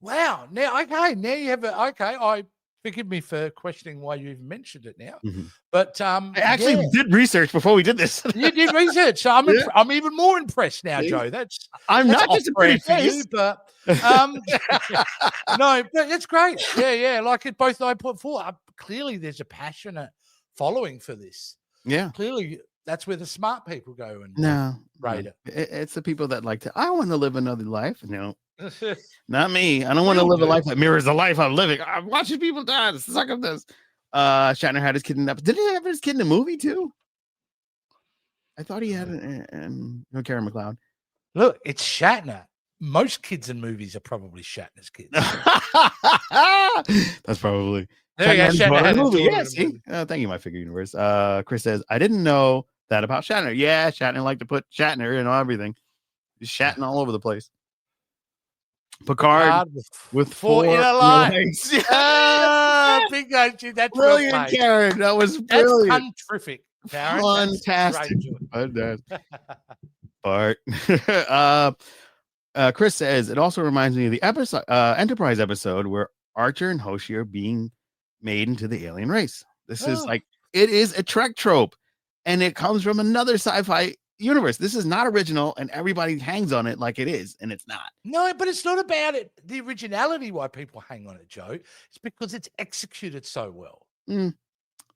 Wow. Now you have I forgive me for questioning why you even mentioned it now. But I actually did research before we did this. You did research, so I'm even more impressed now, Joe. I'm not just a pretty face, but no, but it's great. Yeah, like it both 9.4. Clearly, there's a passionate following for this. Yeah, clearly that's where the smart people go and rate it. It's the people that like to. I want to live another life. No, not me. I don't want to live a life that mirrors the life I'm living. I'm watching people die. Suck up this. Shatner had his kid in that. Did he have his kid in the movie too? I thought he had it in Karen McLeod. Look, it's Shatner. Most kids in movies are probably Shatner's kids. That's probably. There you go. Shatner had movie. Yeah, see? Thank you, my figure universe. Chris says, I didn't know that about Shatner. Yeah, Shatner liked to put Shatner in everything. He's shatting all over the place. Picard with four inner legs. Big guy, that's brilliant, Karen. That was brilliant. That's terrific, Karen. Fantastic. Bart. Chris says, it also reminds me of the episode, Enterprise episode where Archer and Hoshi are being made into the alien race. This is like, it is a Trek trope, and it comes from another sci-fi universe. This is not original, and everybody hangs on it like it is, and it's not. No, but it's not about it. The originality why people hang on it, Joe. It's because it's executed so well.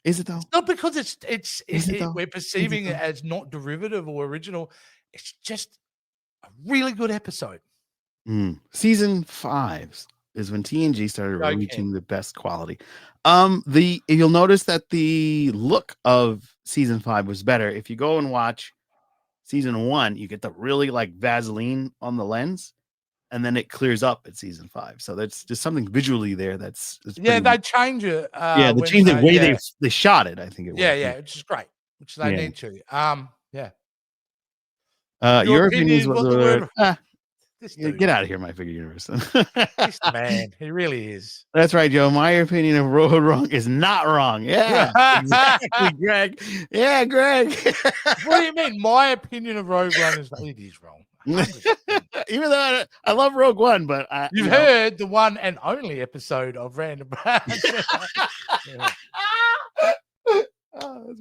Is it though? It's not because we're perceiving it as not derivative or original. It's just a really good episode. Season 5 is when TNG started reaching the best quality. You'll notice that the look of season 5 was better. If you go and watch season 1, you get the really like Vaseline on the lens, and then it clears up at season 5. So that's just something visually there. That's they change it. They change the way they shot it. I think it was. Yeah, which is great. Which they need to. Your opinion is what the word. Get out of here, my figure universe. This man, he really is. That's right, Joe. My opinion of Road Wrong is not wrong. Yeah, exactly, Greg. Yeah, Greg. What do you mean? My opinion of Rogue One is wrong. Even though I love Rogue One, but you've heard the one and only episode of Random Branch. Oh, that's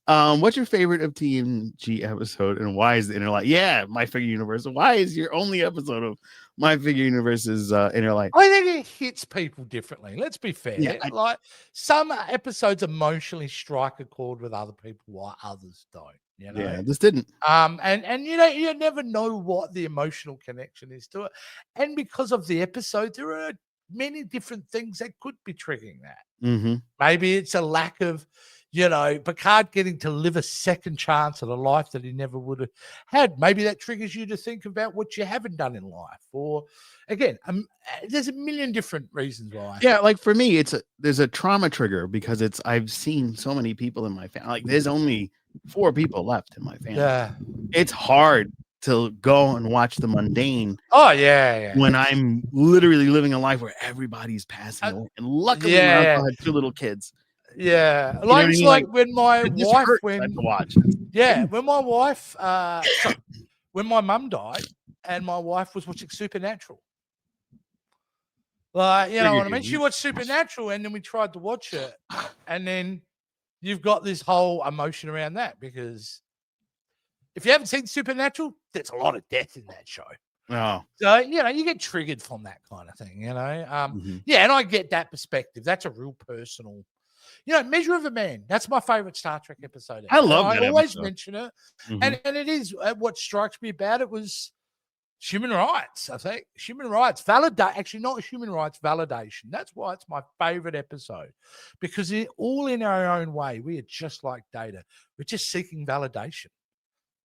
funny. What's your favorite of TNG episode, and why is the Inner Light? Yeah, My Figure Universe. Why is your only episode of My Figure Universe is Inner Light? I think it hits people differently. Let's be fair. Yeah, like some episodes emotionally strike a chord with other people, while others don't. You know? Yeah, this didn't. And you never know what the emotional connection is to it, and because of the episode, there are many different things that could be triggering that. Mm-hmm. Maybe it's a lack of, Picard getting to live a second chance at a life that he never would have had. Maybe that triggers you to think about what you haven't done in life. Or again, there's a million different reasons why. Yeah, like for me, there's a trauma trigger because I've seen so many people in my family. Like there's only 4 people left in my family. Yeah, it's hard to go and watch the mundane. Oh yeah. When I'm literally living a life where everybody's passing away, and luckily I had 2 little kids. Yeah, like it's like when my wife to watch. Yeah, when my wife, when my mum died, and my wife was watching Supernatural. Like, you know what I mean? She watched Supernatural, and then we tried to watch it, and then you've got this whole emotion around that because if you haven't seen Supernatural, there's a lot of death in that show. Oh. So, you get triggered from that kind of thing, Yeah, and I get that perspective. That's a real personal. Measure of a Man. That's my favorite Star Trek episode. I love that. I always mention it. And it is what strikes me about it was human rights, I think. Human rights. Actually, not human rights, validation. That's why it's my favorite episode. Because all in our own way, we are just like Data. We're just seeking validation.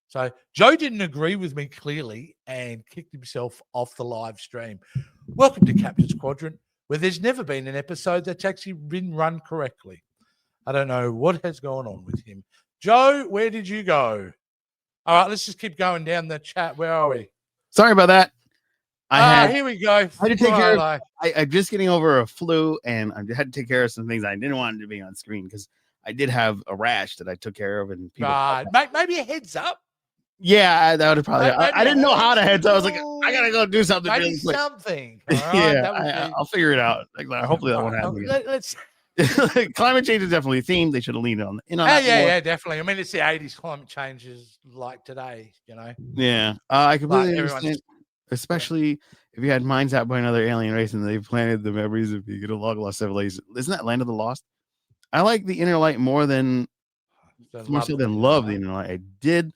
So Joe didn't agree with me clearly and kicked himself off the live stream. Welcome to Captain's Quadrant, where there's never been an episode that's actually been run correctly. I don't know what has gone on with him. Joe, where did you go? All right, let's just keep going down the chat. Where are we? Sorry about that. Here we go. I had to take care of, I'm just getting over a flu, and I had to take care of some things I didn't want to be on screen because I did have a rash that I took care of. And maybe a heads up. Yeah, that would have probably. I didn't know how to heads up. I was like, I gotta go do something. Maybe really quick. Something. All right, I'll figure it out. Hopefully that won't happen. Let's. Climate change is definitely a theme. They should have leaned on. Yeah, definitely. I mean, it's the 80s. Climate change is like today. Yeah, I completely understand. Especially if you had minds out by another alien race and they planted the memories of you get a long lost civilization. Isn't that Land of the Lost? I like the Inner Light more so than love the Inner Light. I did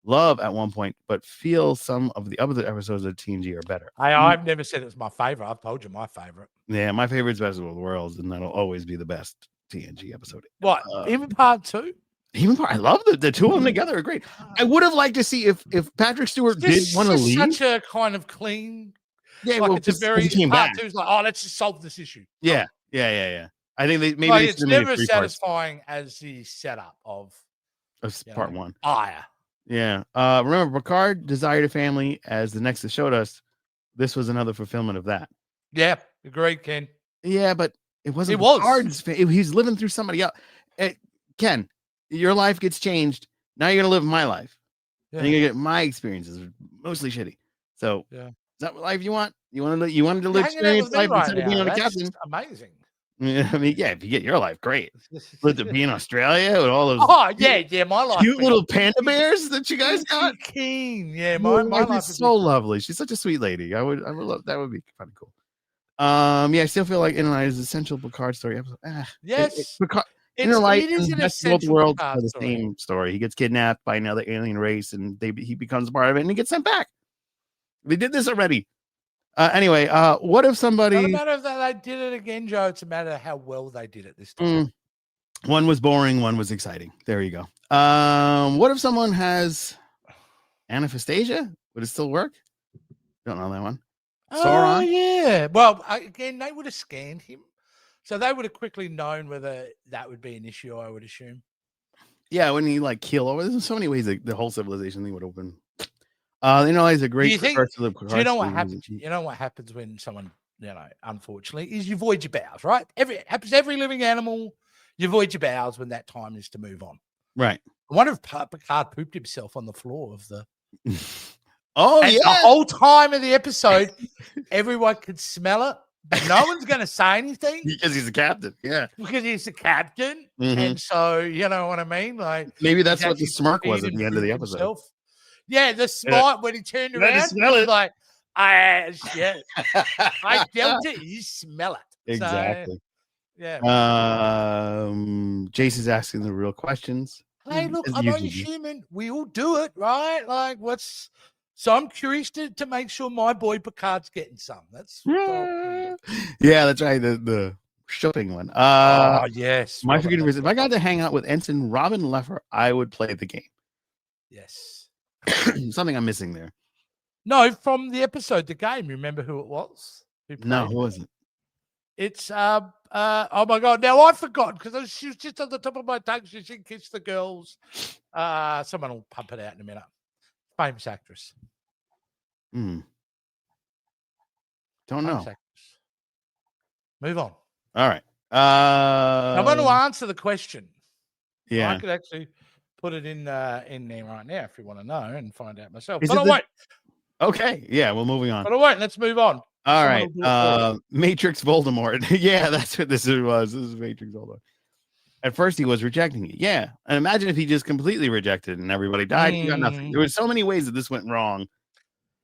love at one point, but feel some of the other episodes of TNG are better. I've never said it's my favorite. I've told you my favorite. Yeah, my favorite's Best of Both Worlds, and that'll always be the best TNG episode. What? Even part 2? Even part. I love the 2 of them together are great. I would have liked to see if Patrick Stewart did want to leave. Such a kind of clean. Yeah, like it's a very part 2's like, let's just solve this issue. Yeah. I think they maybe it's never as satisfying as the setup of part 1. Yeah. Remember, Picard desired a family as the Nexus showed us. This was another fulfillment of that. Yeah, agreed, Ken. Yeah, but it wasn't Picard's he's living through somebody else. Ken, your life gets changed. Now you're going to live my life. Yeah. And you're going to get my experiences, mostly shitty. So, is that what life you want? You wanted to live experience life instead of being on a captain? Amazing. I mean, yeah, if you get your life, great. But to be in Australia with all those my life cute little panda bears that you guys got. Keen. Yeah, my life is so lovely. She's such a sweet lady. I would love that. Would be kind of cool. I still feel like Inner Light is essential Picard story episode. Yes. Inner Light and Best of Both Worlds are the same story. He gets kidnapped by another alien race, and he becomes part of it, and he gets sent back. They did this already. Anyway, what if somebody? Doesn't matter if they did it again, Joe. It's a matter of how well they did it this time. One was boring, one was exciting. There you go. What if someone has anaphastasia? Would it still work? Don't know that one. Oh, yeah. Well, again, they would have scanned him. So they would have quickly known whether that would be an issue, I would assume. Yeah, when he like keel over, there's so many ways that the whole civilization thing would open. He's a great. Do you know what happens? You know what happens when someone, unfortunately, is you void your bowels, right? Every living animal, you void your bowels when that time is to move on. Right. I wonder if Picard pooped himself on the floor of the. The whole time of the episode, everyone could smell it, but no one's going to say anything because he's the captain. Yeah, because he's the captain, and so you know what I mean. Like maybe that's what the smirk was at the end of the episode. Himself. Yeah, the smart when he turned around, smell it. Like, I dealt it. You smell it exactly. So, yeah. Jason's asking the real questions. Hey, look, I'm only human. We all do it, right? Like, so I'm curious to make sure my boy Picard's getting some. That's that's right. The shopping one. Yes. My forgetting is if I got to hang out with Ensign Robin Leffer, I would play the game. Yes. Something I'm missing there. No, from the episode, the game. Remember who it was? No, who was it? It's oh my god! Now I forgot because she was just on the top of my tongue. She didn't kiss the girls. Someone will pump it out in a minute. Famous actress. Don't know. Actress. Move on. All right. I'm going to answer the question. Yeah, I could actually put it in there right now if you want to know and find out myself. But I won't. Okay. Yeah. Well, moving on. But I won't. Let's move on. All right. Matrix Voldemort. Yeah, that's what this was. This is Matrix Voldemort. At first, he was rejecting it. Yeah. And imagine if he just completely rejected and everybody died. He got nothing. There were so many ways that this went wrong.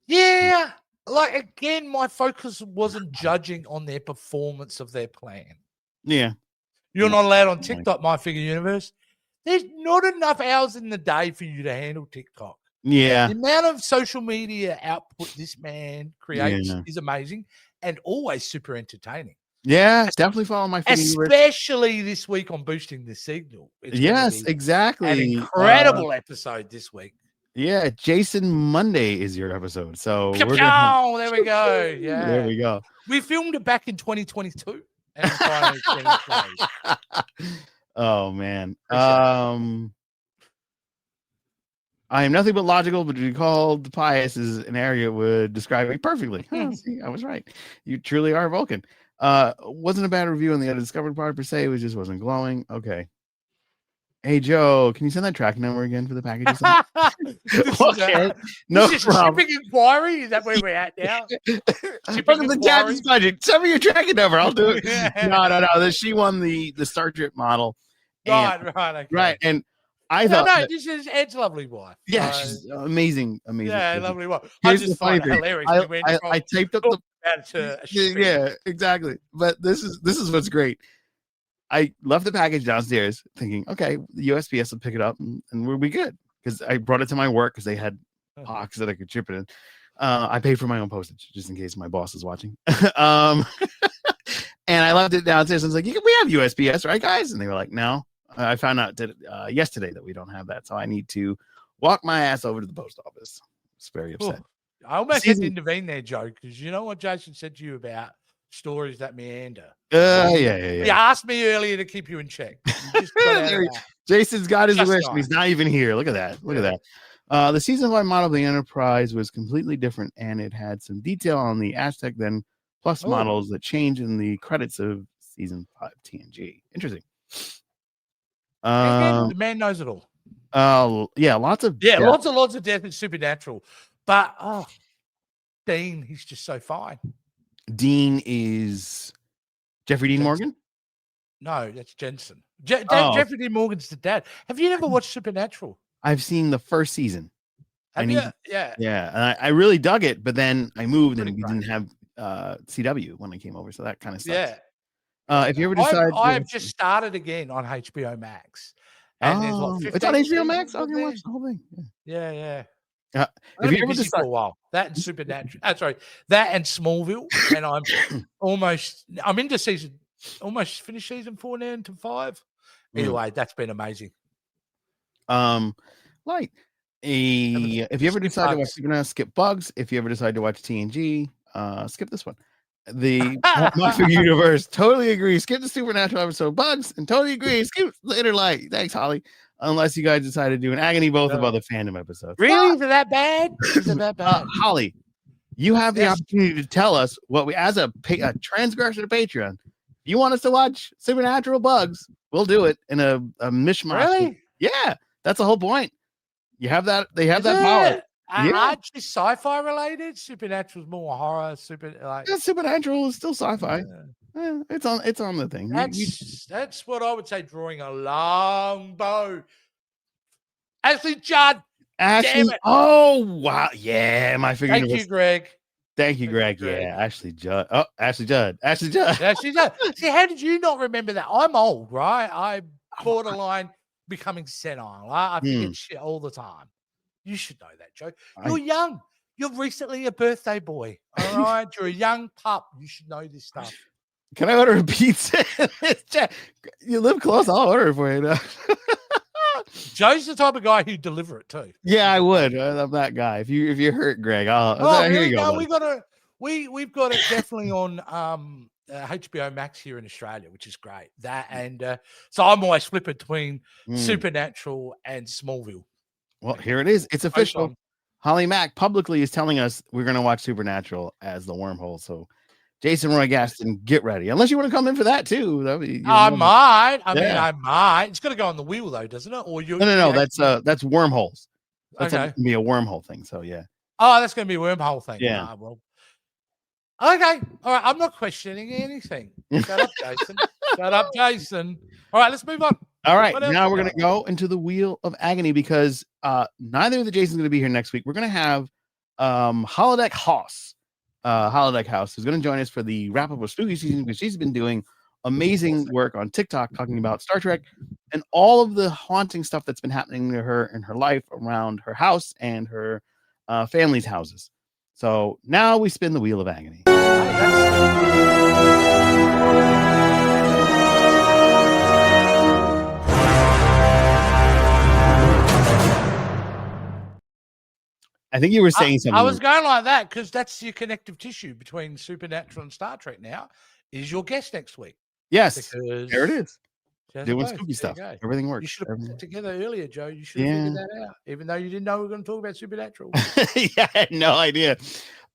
Yeah. Like, again, my focus wasn't judging on their performance of their plan. Yeah. You're not allowed on TikTok, My Figure Universe. There's not enough hours in the day for you to handle TikTok. Yeah. The amount of social media output this man creates is amazing and always super entertaining. Yeah, definitely follow My Figure Universe. Especially this week on Boosting the Signal. Yes, exactly. An incredible episode this week. Yeah, Jason Monday is your episode. So there we go. Yeah. There we go. We filmed it back in 2022. And finally oh man. I am nothing but logical, but to be called pious is an area would describe me perfectly. See, I was right. You truly are Vulcan. Wasn't a bad review on the undiscovered part per se. It just wasn't glowing. Okay. Hey Joe, can you send that track number again for the package? Okay. No problem. Shipping inquiry. Is that where we're at now? Welcome to Dad's budget. Send me your tracking number. I'll do it. No. She won the Star Trek model. Right. Okay. Right. And I thought this is Ed's lovely wife. Yeah, she's amazing. Yeah, lovely wife. Here's I just find it hilarious. I taped up yeah, exactly. But this is what's great. I left the package downstairs thinking, okay, the USPS will pick it up and we'll be good. Because I brought it to my work because they had box that I could ship it in. I paid for my own postage just in case my boss is watching. And I left it downstairs. I was like, we have USPS, right, guys? And they were like, no. I found out yesterday that we don't have that. So I need to walk my ass over to the post office. I was very upset. I almost had to intervene there, Joe, because you know what Jason said to you about stories that meander. Yeah. He asked me earlier to keep you in check. Jason's got his wish, and he's not even here. Look at that. Look at that. The season 5 model of the Enterprise was completely different, and it had some detail on the Aztec than plus models that change in the credits of season 5 TNG. Interesting. The man knows it all. Lots of lots of death and supernatural. But Dean, he's just so fine. Dean is Jeffrey Dean Morgan? No, that's Jensen. Jeffrey Dean Morgan's the dad. Have you never watched Supernatural? I've seen the first season. Yeah. And I really dug it, but then I moved and we didn't have CW when I came over, so that kind of sucks. Yeah. If you ever decide, I've just started again on HBO Max. And there's it's on HBO Max. I can watch the whole thing. Yeah. If I've you been ever busy for decide, a while. That and Supernatural. That and Smallville. And I'm into almost finished season 4 now into 5. Either way, that's been amazing. like if you ever decide to watch Supernatural, skip Bugs. If you ever decide to watch TNG, skip this one. The My Figure Universe, totally agree. Skip the Supernatural episode Bugs, and totally agree. Skip the Inner Light. Thanks, Holly. Unless you guys decide to do an agony both of other fandom episodes. Really? Is it that bad? Is it that bad? Holly, you have the opportunity to tell us what we, as a transgressor to Patreon, if you want us to watch Supernatural Bugs, we'll do it in a mishmash. Really? Yeah, that's the whole point. You have that. They have that power. Aren't you sci-fi related? Supernatural's more horror. Supernatural is still sci-fi. Yeah, it's on the thing. That's what I would say. Drawing a long bow. Ashley Judd. Damn it. Oh wow. Yeah, My Figure Thank Universe. you, Greg. Thank you, Greg. Yeah, Ashley Judd. Oh, Ashley Judd. Ashley Judd. See, how did you not remember that? I'm old, right? I'm borderline becoming senile. I forget shit all the time. You should know that, Joe. You're young. You're recently a birthday boy. All right. You're a young pup. You should know this stuff. Can I order a pizza? You live close. I'll order it for you. Joe's the type of guy who'd deliver it too. Yeah, I would. I'm that guy. If you're hurt, Greg, here you go. We've got it definitely on HBO Max here in Australia, which is great. That and so I'm always flipping between Supernatural and Smallville. Well, here it is. It's official. Holly Mack publicly is telling us we're going to watch Supernatural as the wormhole. So, Jason Roy Gaston, get ready. Unless you want to come in for that too. I might. I might. It's got to go on the wheel though, doesn't it? Or no. That's wormholes. That's okay. Going to be a wormhole thing. So yeah. Oh, that's going to be a wormhole thing. Yeah. Well. Okay. All right. I'm not questioning anything. Shut up, Jason. Shut up, Jason. All right. Let's move on. All right, now we're going to go into the Wheel of Agony because neither of the Jasons going to be here next week. We're going to have Holodeck House, who's going to join us for the wrap-up of Spooky Season because she's been doing amazing work on TikTok talking about Star Trek and all of the haunting stuff that's been happening to her in her life around her house and her family's houses. So now we spin the Wheel of Agony. I think you were saying something. I was going like that because that's your connective tissue between Supernatural and Star Trek now is your guest next week. Yes, there it is. Doing spooky stuff. Everything works. You should have put it together earlier, Joe. You should have figured that out, even though you didn't know we were going to talk about Supernatural. Yeah, I had no idea.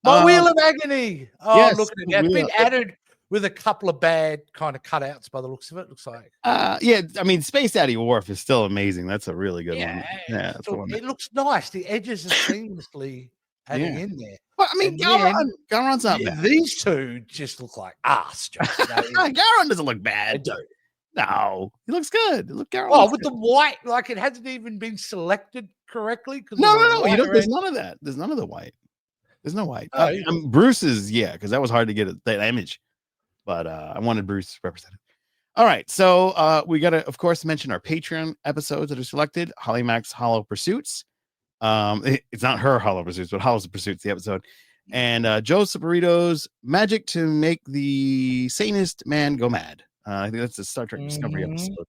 My Wheel of Agony. Oh, yes, look at it. It's been added with a couple of bad kind of cutouts by the looks of it. Looks like. Yeah, I mean, Space Daddy Wharf is still amazing. That's a really good one. Yeah, it looks nice. The edges are seamlessly adding in there. Well, I mean, Gowron's not bad. These two just look like ass. Gowron doesn't look bad. No, he looks good. Oh, with the white, like it hasn't even been selected correctly. No. There's none of that. There's none of the white. There's no white. Bruce's, because that was hard to get that image. But I wanted Bruce represented. All right. So we got to, of course, mention our Patreon episodes that are selected. Holly Mack's Hollow Pursuits. It's not her Hollow Pursuits, but Hollow Pursuits, the episode. And Joe Saporito's Magic to Make the Sanest Man Go Mad. I think that's the Star Trek Discovery episode.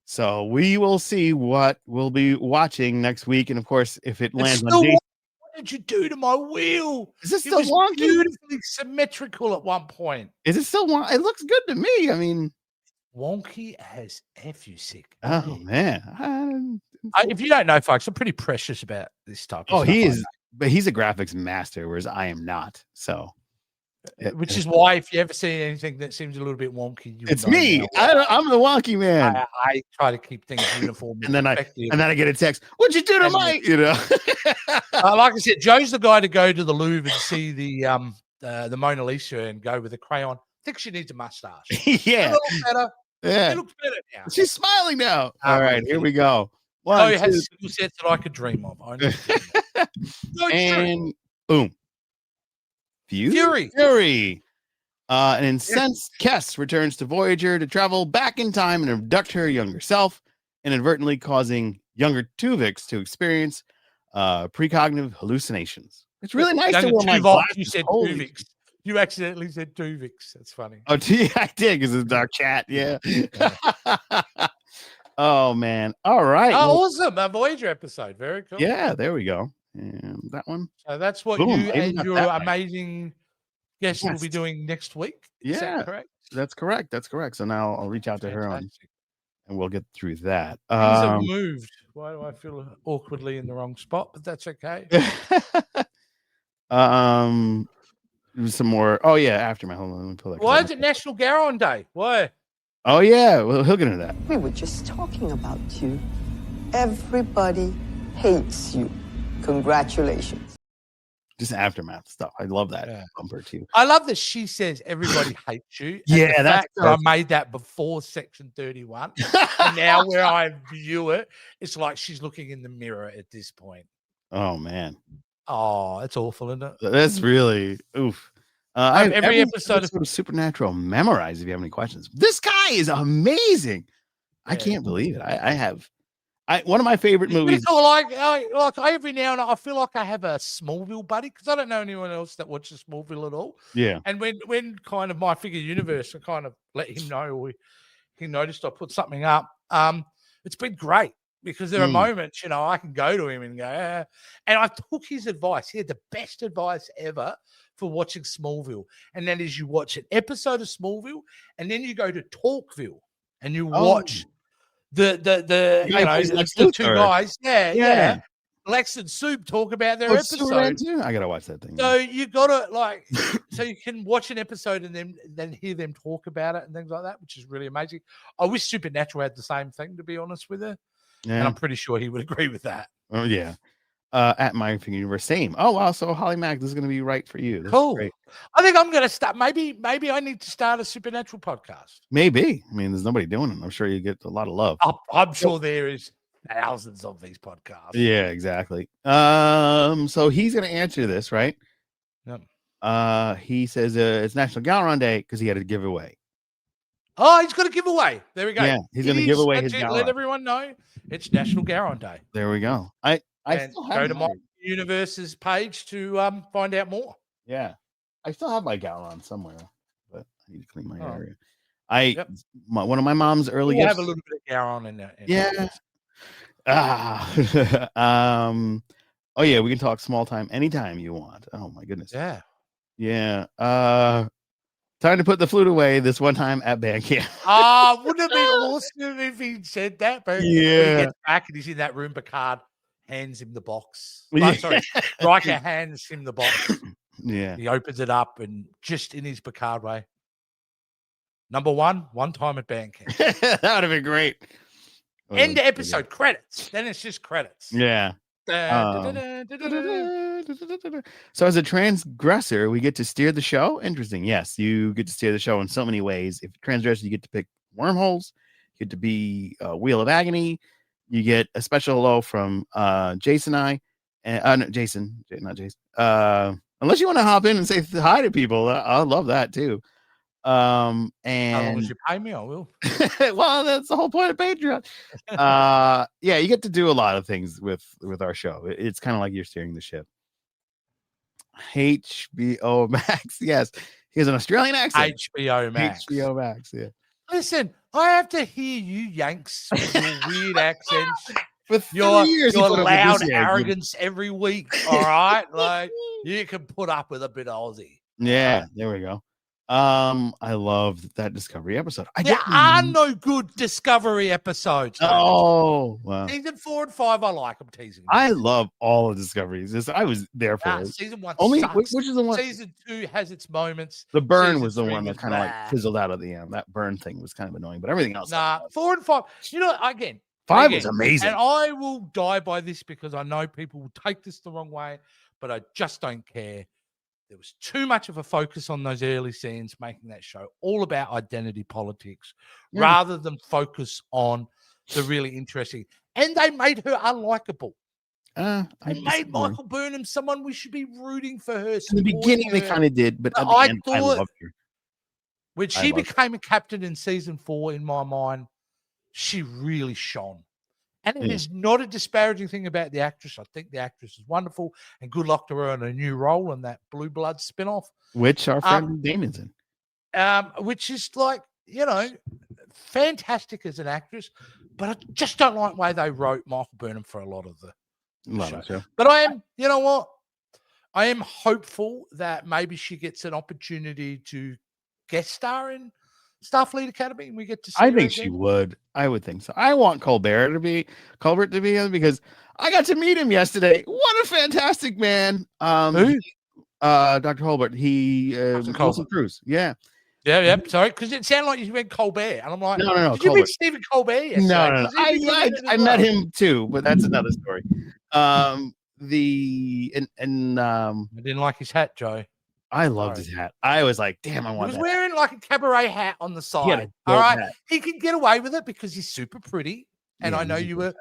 So we will see what we'll be watching next week. And of course, if it lands on Jason. What did you do to my wheel? Is it still wonky? Beautifully symmetrical at one point. Is it still wonky? It looks good to me. I mean, wonky as F, you sick. Oh man! If you don't know, folks, I'm pretty precious about this type of stuff. He is, but he's a graphics master, whereas I am not. So, which is why if you ever see anything that seems a little bit wonky, it's me. I'm the wonky man. I try to keep things uniform, and then I get a text. What'd you do to Mike? Like I said, Joe's the guy to go to the Louvre and see the Mona Lisa and go with a crayon. I think she needs a mustache. Yeah, it looks better. Yeah, it looks better now. She's smiling now. All right, here we go. Joe has skill sets that I could dream of. And boom. Fury. An incensed Kess returns to Voyager to travel back in time and abduct her younger self, inadvertently causing younger Tuvix to experience precognitive hallucinations. It's really nice to Younger wear my Tuvok, glasses. you said Holy Tuvix. You accidentally said Tuvix. That's funny. Oh, I did because it's dark chat. Yeah. Oh man. All right. Oh, Well, awesome. A Voyager episode. Very cool. yeah, there we go. And that one. So that's what Boom, you I even and got your that right. amazing guest will be Yes. doing next week. Is Yeah, that correct? that's correct. That's correct. So now I'll reach out to her and we'll get through that. Things have moved. Why do I feel awkwardly in the wrong spot? But that's okay. Some more. Oh yeah, aftermath. Hold on, let me pull that. Why is it National Garon Day? Why? Oh yeah, well he'll get into that. We were just talking about you. Everybody hates you. Congratulations. Just aftermath stuff. I love that bumper too. I love that she says everybody hates you. Yeah, that's that I made that before Section 31. And now where I view it, it's like she's looking in the mirror at this point. Oh man. Oh, it's awful, isn't it? That's really oof. I have every episode of Supernatural memorized if you have any questions. This guy is amazing. Yeah. I can't believe it. I have one of my favorite movies. It's all like every now and then I feel like I have a Smallville buddy because I don't know anyone else that watches Smallville at all. Yeah. And when kind of my figure universe, I kind of let him know he noticed I put something up. It's been great because there are moments, I can go to him and go, and I took his advice. He had the best advice ever for watching Smallville. And that is you watch an episode of Smallville and then you go to Talkville and you watch the two guys. Yeah. Lex and Soup talk about their episode. I gotta watch that thing. So you gotta so you can watch an episode and then hear them talk about it and things like that, which is really amazing. I wish Supernatural had the same thing, to be honest with her. Yeah. And I'm pretty sure he would agree with that. Oh yeah. At my universe, same. Oh wow, so Holly Mack, this is gonna be right for you. This cool. Great. I think I'm gonna start. Maybe I need to start a Supernatural podcast. Maybe. I mean, there's nobody doing it. I'm sure you get a lot of love. I'm sure there is thousands of these podcasts. Yeah, exactly. So he's gonna answer this, right? Yep. He says it's National Garon Day because he had a giveaway. Oh, he's got a giveaway. There we go. Yeah, he's gonna give away his Garon. Let everyone know it's National Garon Day. There we go. I still have go to my universe's page to find out more. Yeah, I still have my Garon somewhere, but I need to clean my area. One of my mom's early gifts. Have a little bit of Garon in there. Yeah. Oh yeah, we can talk small time anytime you want. Oh my goodness. Yeah. Time to put the flute away this one time at band camp. Wouldn't it be awesome if he said that? But when he gets back and he's in that room, Picard hands him the box. Riker hands him the box. Yeah. He opens it up and just in his Picard way. Number one time at band camp. That would have been great. End the episode, credits. Then it's just credits. Yeah. So as a transgressor, we get to steer the show. Interesting. Yes, you get to steer the show in so many ways. If you're transgressor, you get to pick wormholes. You get to be a Wheel of Agony. You get a special hello from Jason and I. No, Jason, not Jason. Unless you want to hop in and say hi to people, I love that too. And how long as you pay me, I will. Well, that's the whole point of Patreon. Yeah, you get to do a lot of things with our show. It's kind of like you're steering the ship. HBO Max, yes, he has an Australian accent. HBO Max. HBO Max, yeah. Listen, I have to hear you Yanks with your weird accents. For 3 years, your loud arrogance every week. All right, like you can put up with a bit of Aussie. Yeah, there we go. I loved that Discovery episode. There are no good Discovery episodes. Oh, wow. Season 4 and 5, I like. I'm teasing. I love all of Discoveries. I was there for it. Season 1 sucks. Which is the one? Season 2 has its moments. The burn was the one that kind of like fizzled out at the end. That burn thing was kind of annoying, but everything else. 4 and 5. You know, again, 5 was amazing. And I will die by this because I know people will take this the wrong way, but I just don't care. There was too much of a focus on those early scenes, making that show all about identity politics rather than focus on the really interesting. And they made her unlikable. They made Michael Burnham someone we should be rooting for her. In the beginning, they kind of did, but at the end, I loved her. When she became a captain in season 4, in my mind, she really shone. And it is not a disparaging thing about the actress. I think the actress is wonderful, and good luck to her on a new role in that Blue Blood spinoff, which our friend Damon's in. Which is like, fantastic as an actress, but I just don't like the way they wrote Michael Burnham for a lot of the show. But I am, you know what? I am hopeful that maybe she gets an opportunity to guest star in Starfleet Academy, and we get to see I her think again. she would. I would think so. I want Colbert to be in because I got to meet him yesterday. What a fantastic man. Who? Dr. Colbert. He Wilson Cruz. Yeah. Yeah. Sorry, because it sounded like you went Colbert, and I'm like, no. Did you meet Stephen Colbert yesterday? No. I met him too, but that's another story. I didn't like his hat, Joe. I loved his hat. I was like, damn, I want that. He was wearing like a cabaret hat on the side. All right. Hat. He can get away with it because he's super pretty. And I know you were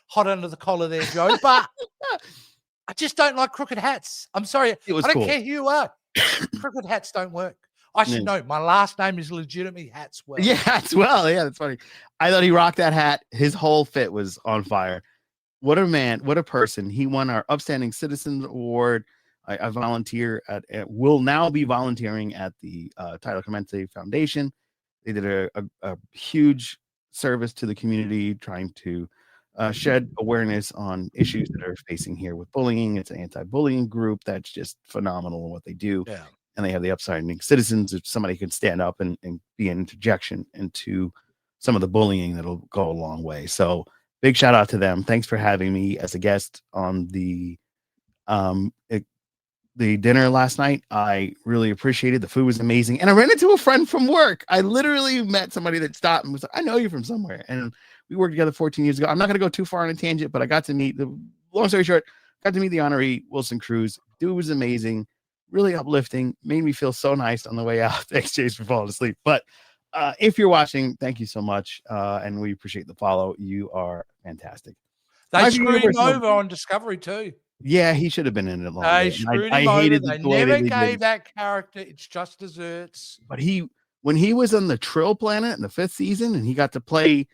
hot under the collar there, Joe, but I just don't like crooked hats. I'm sorry. I don't care who you are. Crooked hats don't work. I should know. My last name is legitimately Hatswell. Yeah, Hatswell. Yeah, that's funny. I thought he rocked that hat. His whole fit was on fire. What a man. What a person. He won our Upstanding Citizens Award. I volunteer will now be volunteering at the Tyler Clemente Foundation. They did a huge service to the community, trying to shed awareness on issues that are facing here with bullying. It's an anti-bullying group that's just phenomenal in what they do. Yeah. And they have the Upstanding Citizens. If somebody could stand up and be an interjection into some of the bullying, that'll go a long way. So big shout out to them. Thanks for having me as a guest on the dinner last night. I really appreciated. The food was amazing. And I ran into a friend from work. I literally met somebody that stopped and was like, I know you from somewhere. And we worked together 14 years ago. I'm not going to go too far on a tangent, but I got to meet long story short, got to meet the honoree, Wilson Cruz. Dude was amazing, really uplifting, made me feel so nice on the way out. Thanks, Chase, for falling asleep. But if you're watching, thank you so much. And we appreciate the follow. You are fantastic. They screwed him over on Discovery too. Yeah, he should have been in it longer. They screwed him over. They never gave that character its just desserts. But when he was on the Trill Planet in the 5th season, and he got to play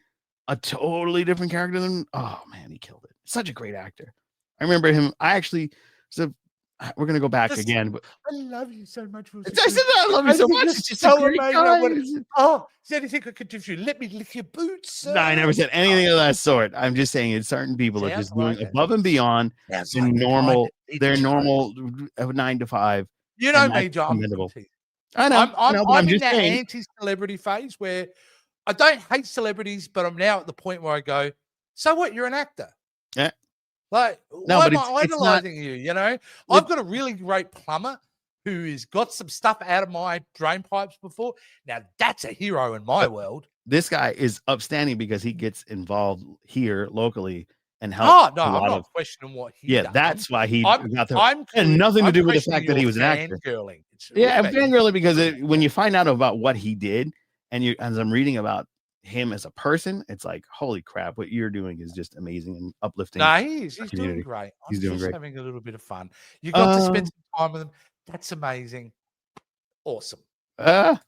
a totally different character than, oh man, he killed it. Such a great actor. I remember him. We're gonna go back again, but I love you so much. I said I love you so much. It's just so amazing. Is there anything I could do for you? Let me lick your boots. No, I never said anything of that sort. I'm just saying it's certain people are just doing above and beyond their normal 9 to 5. You know me, John. I know. I'm in that anti-celebrity phase where I don't hate celebrities, but I'm now at the point where I go, so what? You're an actor. Yeah. Like, why am I idolizing you? You know, I've got a really great plumber who has got some stuff out of my drain pipes before. Now, that's a hero in my world. This guy is upstanding because he gets involved here locally and helps. Oh, no, I'm not questioning what he does. That's why he got there. And nothing to do with the fact that he was an actor. I'm fangirling because when you find out about what he did, and as I'm reading about him as a person, it's like, holy crap, what you're doing is just amazing and uplifting. No, he's doing great. He's doing great. Having a little bit of fun. You got to spend some time with him. That's amazing. Awesome. And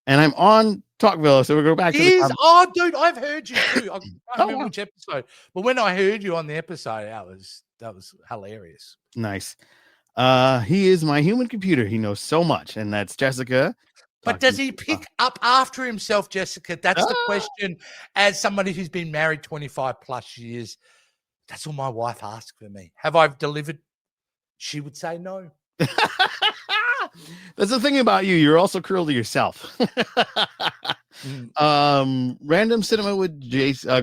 I'm on Talkville, so we'll go back to the dude, I've heard you too. I can't remember which episode, but when I heard you on the episode, that was hilarious. Nice. He is my human computer. He knows so much, and that's Jessica. But does he pick up after himself, Jessica? That's the question. As somebody who's been married 25 plus years, that's all my wife asks for me. Have I delivered? She would say no. That's the thing about you. You're also cruel to yourself. Random cinema with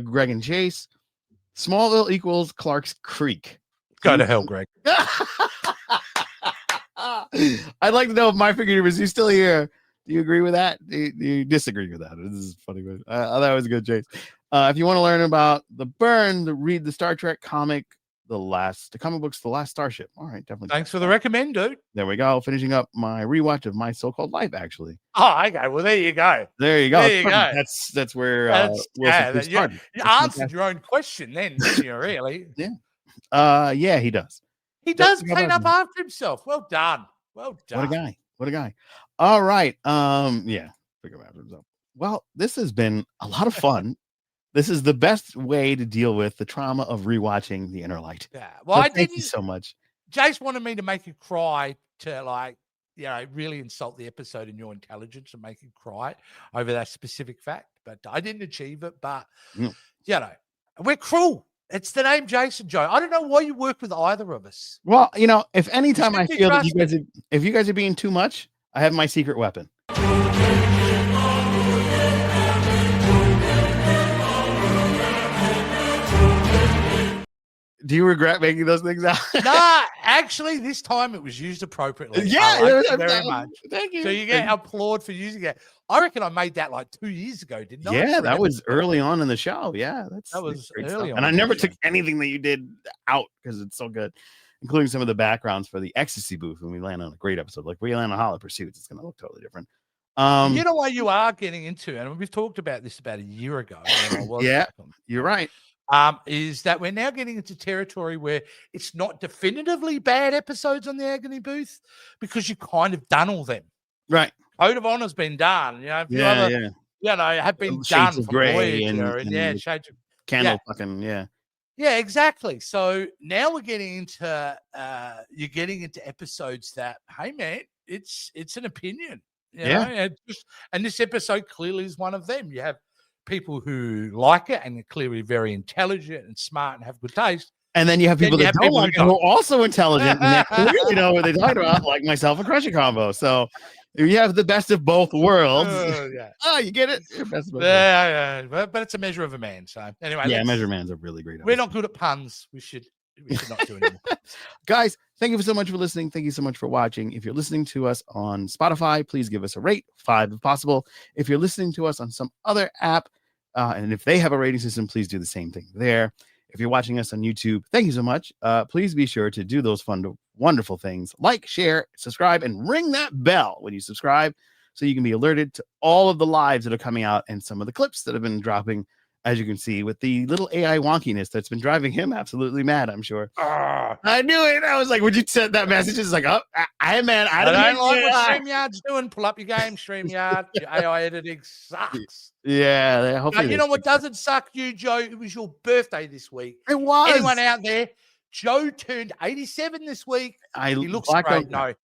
Greg and Chase. Smallville equals Clark's Creek. Go to hell, Greg. I'd like to know if my figure was you still here. Do you agree with that? Do you disagree with that? This is funny. That was a good, Chase. If you want to learn about the burn, read the Star Trek comic, the comic books, The Last Starship. All right, definitely. Thanks for the recommend, dude. There we go. Finishing up my rewatch of My So-Called Life, actually. Oh, okay. Well, there you go. There you go. That's where Wilson started. You answered your own question then, didn't you, really? Yeah. Yeah, he does. He does clean up after himself. Well done. Well done. What a guy. All right. Yeah. Figure out himself. Well, this has been a lot of fun. This is the best way to deal with the trauma of rewatching The Inner Light. Yeah. Well, So thank you so much. Jace wanted me to make you cry to really insult the episode in your intelligence and make you cry over that specific fact. But I didn't achieve it. But, we're cruel. It's the name Jason Joe. I don't know why you work with either of us. Well, if anytime I feel that if you guys are being too much, I have my secret weapon. Do you regret making those things out? Nah, actually, this time it was used appropriately. Yeah, it very much. Thank you. So you get applaud for using it. I reckon I made that like 2 years ago, didn't I? Yeah, that was early on in the show. Yeah, that was great early stuff. on. And I never took anything that you did out because it's so good, including some of the backgrounds for the ecstasy booth when we land on a great episode. Like we land on Hollow Pursuits, it's going to look totally different. You know what you are getting into, and we've talked about this about a year ago. You're right. Is that we're now getting into territory where it's not definitively bad episodes on the Agony Booth because you've kind of done all them. Right. Code of Honor's been done. Have been Shades done of for Grey Voyager and Shades of Candle fucking Yeah, exactly. So now we're getting into you're getting into episodes that, hey man, it's an opinion. You know? And this episode clearly is one of them. You have people who like it and are clearly very intelligent and smart and have good taste. And then you have people that don't like it who are also intelligent and they clearly know what they're talking about, like myself and Crusher Combo. So you have the best of both worlds. You get it? Best of both worlds. But it's a measure of a man. So anyway. Yeah, Measure Man's a really great episode. We're not good at puns. We should not do anymore. Guys, thank you so much for listening. Thank you so much for watching. If you're listening to us on Spotify, please give us a rate, 5 if possible. If you're listening to us on some other app, and if they have a rating system, please do the same thing there. If you're watching us on YouTube, thank you so much. Please be sure to do those wonderful things. Like, share, subscribe, and ring that bell when you subscribe so you can be alerted to all of the lives that are coming out and some of the clips that have been dropping, as you can see, with the little AI wonkiness that's been driving him absolutely mad, I'm sure. I knew it. I was like, would you send that message? It's like, I don't like what StreamYard's doing. Pull up your game, StreamYard. Your AI editing sucks. Yeah. Hopefully you know what doesn't suck, you, Joe? It was your birthday this week. It was. Anyone out there? Joe turned 87 this week. He looks great. No,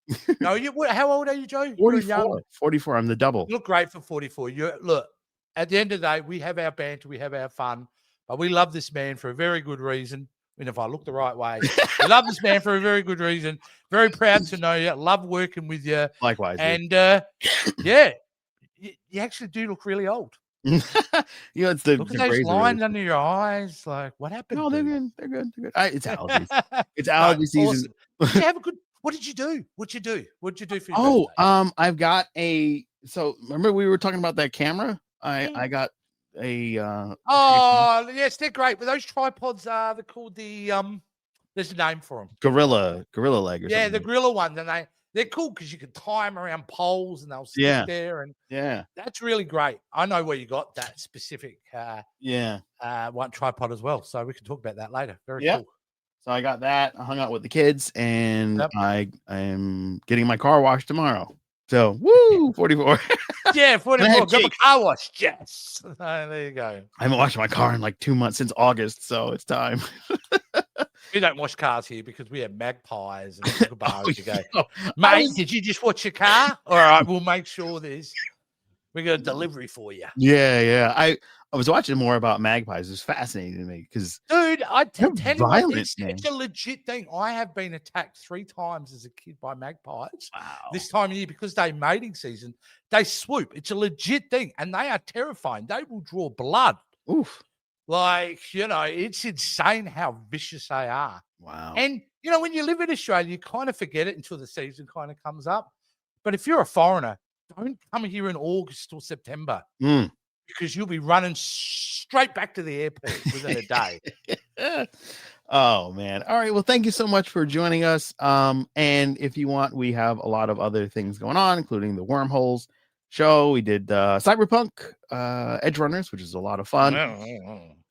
how old are you, Joe? 44. 44. I'm the double. You look great for 44. Look, at the end of the day, we have our banter, we have our fun, but we love this man for a very good reason. And if I look the right way, we love this man for a very good reason. Very proud to know you. Love working with you. Likewise. And you actually do look really old. It's look at those lines under your eyes. Like, what happened? No, they're good. They're good. It's allergies. It's allergy season. Awesome. Did you have a good? What did you do? What'd you do for your birthday? I've got a. So remember we were talking about that camera? I got a. Yes, they're great. But those tripods they're called the There's a name for them. Gorilla leg. Or yeah, something. the gorilla ones, and they're cool because you can tie them around poles and they'll stick there, and that's really great. I know where you got that specific one tripod as well, so we can talk about that later. Very cool. So I got that. I hung out with the kids, and I am getting my car washed tomorrow. So 44. Yeah, 44. Got my car wash. Yes. There you go. I haven't washed my car in like 2 months since August, so it's time. We don't wash cars here because we have magpies and kookaburras to go. Mate, did you just watch your car? All right, we'll make sure we got a delivery for you. Yeah. I was watching more about magpies. It was fascinating to me because, dude, I tell you, it's a legit thing. I have been attacked 3 times as a kid by magpies. Wow. This time of year, because they're mating season, they swoop. It's a legit thing, and they are terrifying. They will draw blood. Oof. Like, it's insane how vicious they are. Wow. And, when you live in Australia, you kind of forget it until the season kind of comes up. But if you're a foreigner, don't come here in August or September because you'll be running straight back to the airport within a day. Oh, man. All right. Well, thank you so much for joining us. And if you want, we have a lot of other things going on, including the Wormholes show. We did Cyberpunk Edge Runners, which is a lot of fun.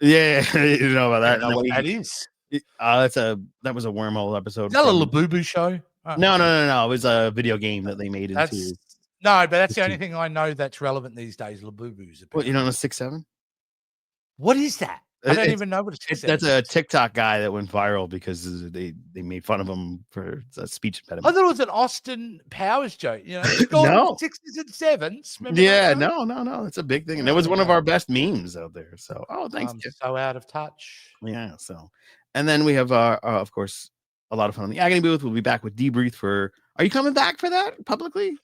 Yeah, you know about that. I don't know what that is. That was a Wormhole episode. Is that a Labubu show? No. It was a video game that they made into. No, but that's the only thing I know that's relevant these days. Labubus. What, you don't know 6-7? What is that? I don't even know what it is. That's a TikTok guy that went viral because they made fun of him for a speech I impediment. thought it was an Austin Powers joke. You know, he's gone No. 6s and 7s. Remember Yeah, that no. It's a big thing. And it was one of our best memes out there. So, thanks. I'm so out of touch. Yeah. So, and then we have, of course, a lot of fun on the Agony booth. We'll be back with Debrief for. Are you coming back for that publicly?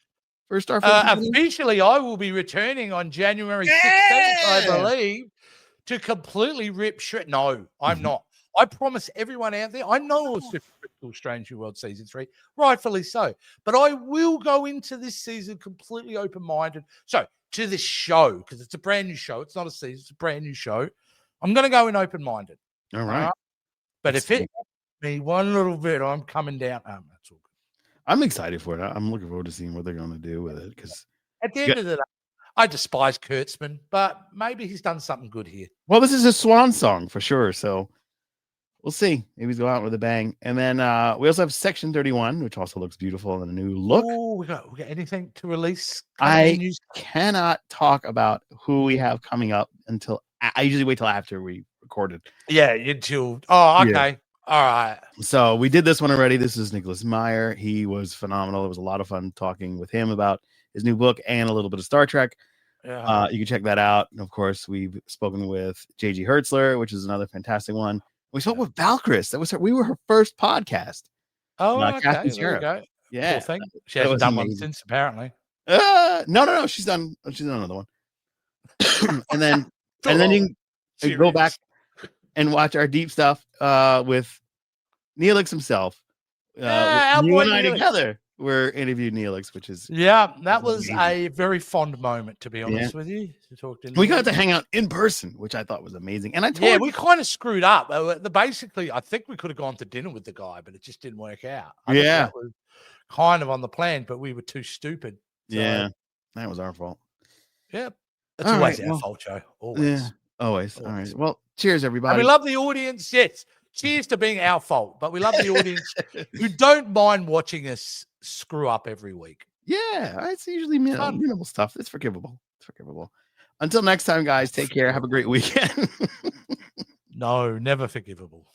For Starfield? Officially, I will be returning on January 16th, I believe, to completely rip shred. No, I'm not. I promise everyone out there, I know it's Crystal Strange New World Season 3, rightfully so, but I will go into this season completely open-minded. So, to this show, because it's a brand new show, it's not a season, it's a brand new show, I'm going to go in open-minded. All right. But if it me one little bit, I'm coming down. That's all good. I'm excited for it. I'm looking forward to seeing what they're going to do with it. Because at the end of the day, I despise Kurtzman, but maybe he's done something good here. Well, this is a swan song for sure. So we'll see. Maybe he's go out with a bang. And then we also have Section 31, which also looks beautiful and a new look. Oh, we got anything to release? I cannot talk about who we have coming up until I usually wait till after we recorded. Yeah, until okay. Yeah. All right. So we did this one already. This is Nicholas Meyer. He was phenomenal. It was a lot of fun talking with him about his new book and a little bit of Star Trek. Yeah. You can check that out. And of course, we've spoken with JG Hertzler, which is another fantastic one. We spoke with Valkyris. We were her first podcast. Oh, okay. There you go. Yeah. Cool thing. She hasn't done one since, apparently. No. She's done another one. and then you can go back and watch our deep stuff with Neelix himself. You and I together were interviewed Neelix, which is that was amazing. A very fond moment, to be honest with you. To talk to we got to hang out in person, which I thought was amazing. And we kind of screwed up. Basically, I think we could have gone to dinner with the guy, but it just didn't work out. I think that was kind of on the plan, but we were too stupid. So, that was our fault. Yep. That's always our fault, Joe. Always. Yeah, always. All right. Well, cheers, everybody. And we love the audience. Yes. Cheers to being our fault, but we love the audience who don't mind watching us screw up every week. Yeah, it's usually minimal stuff. It's forgivable. Until next time, guys, take care. Have a great weekend. No, never forgivable.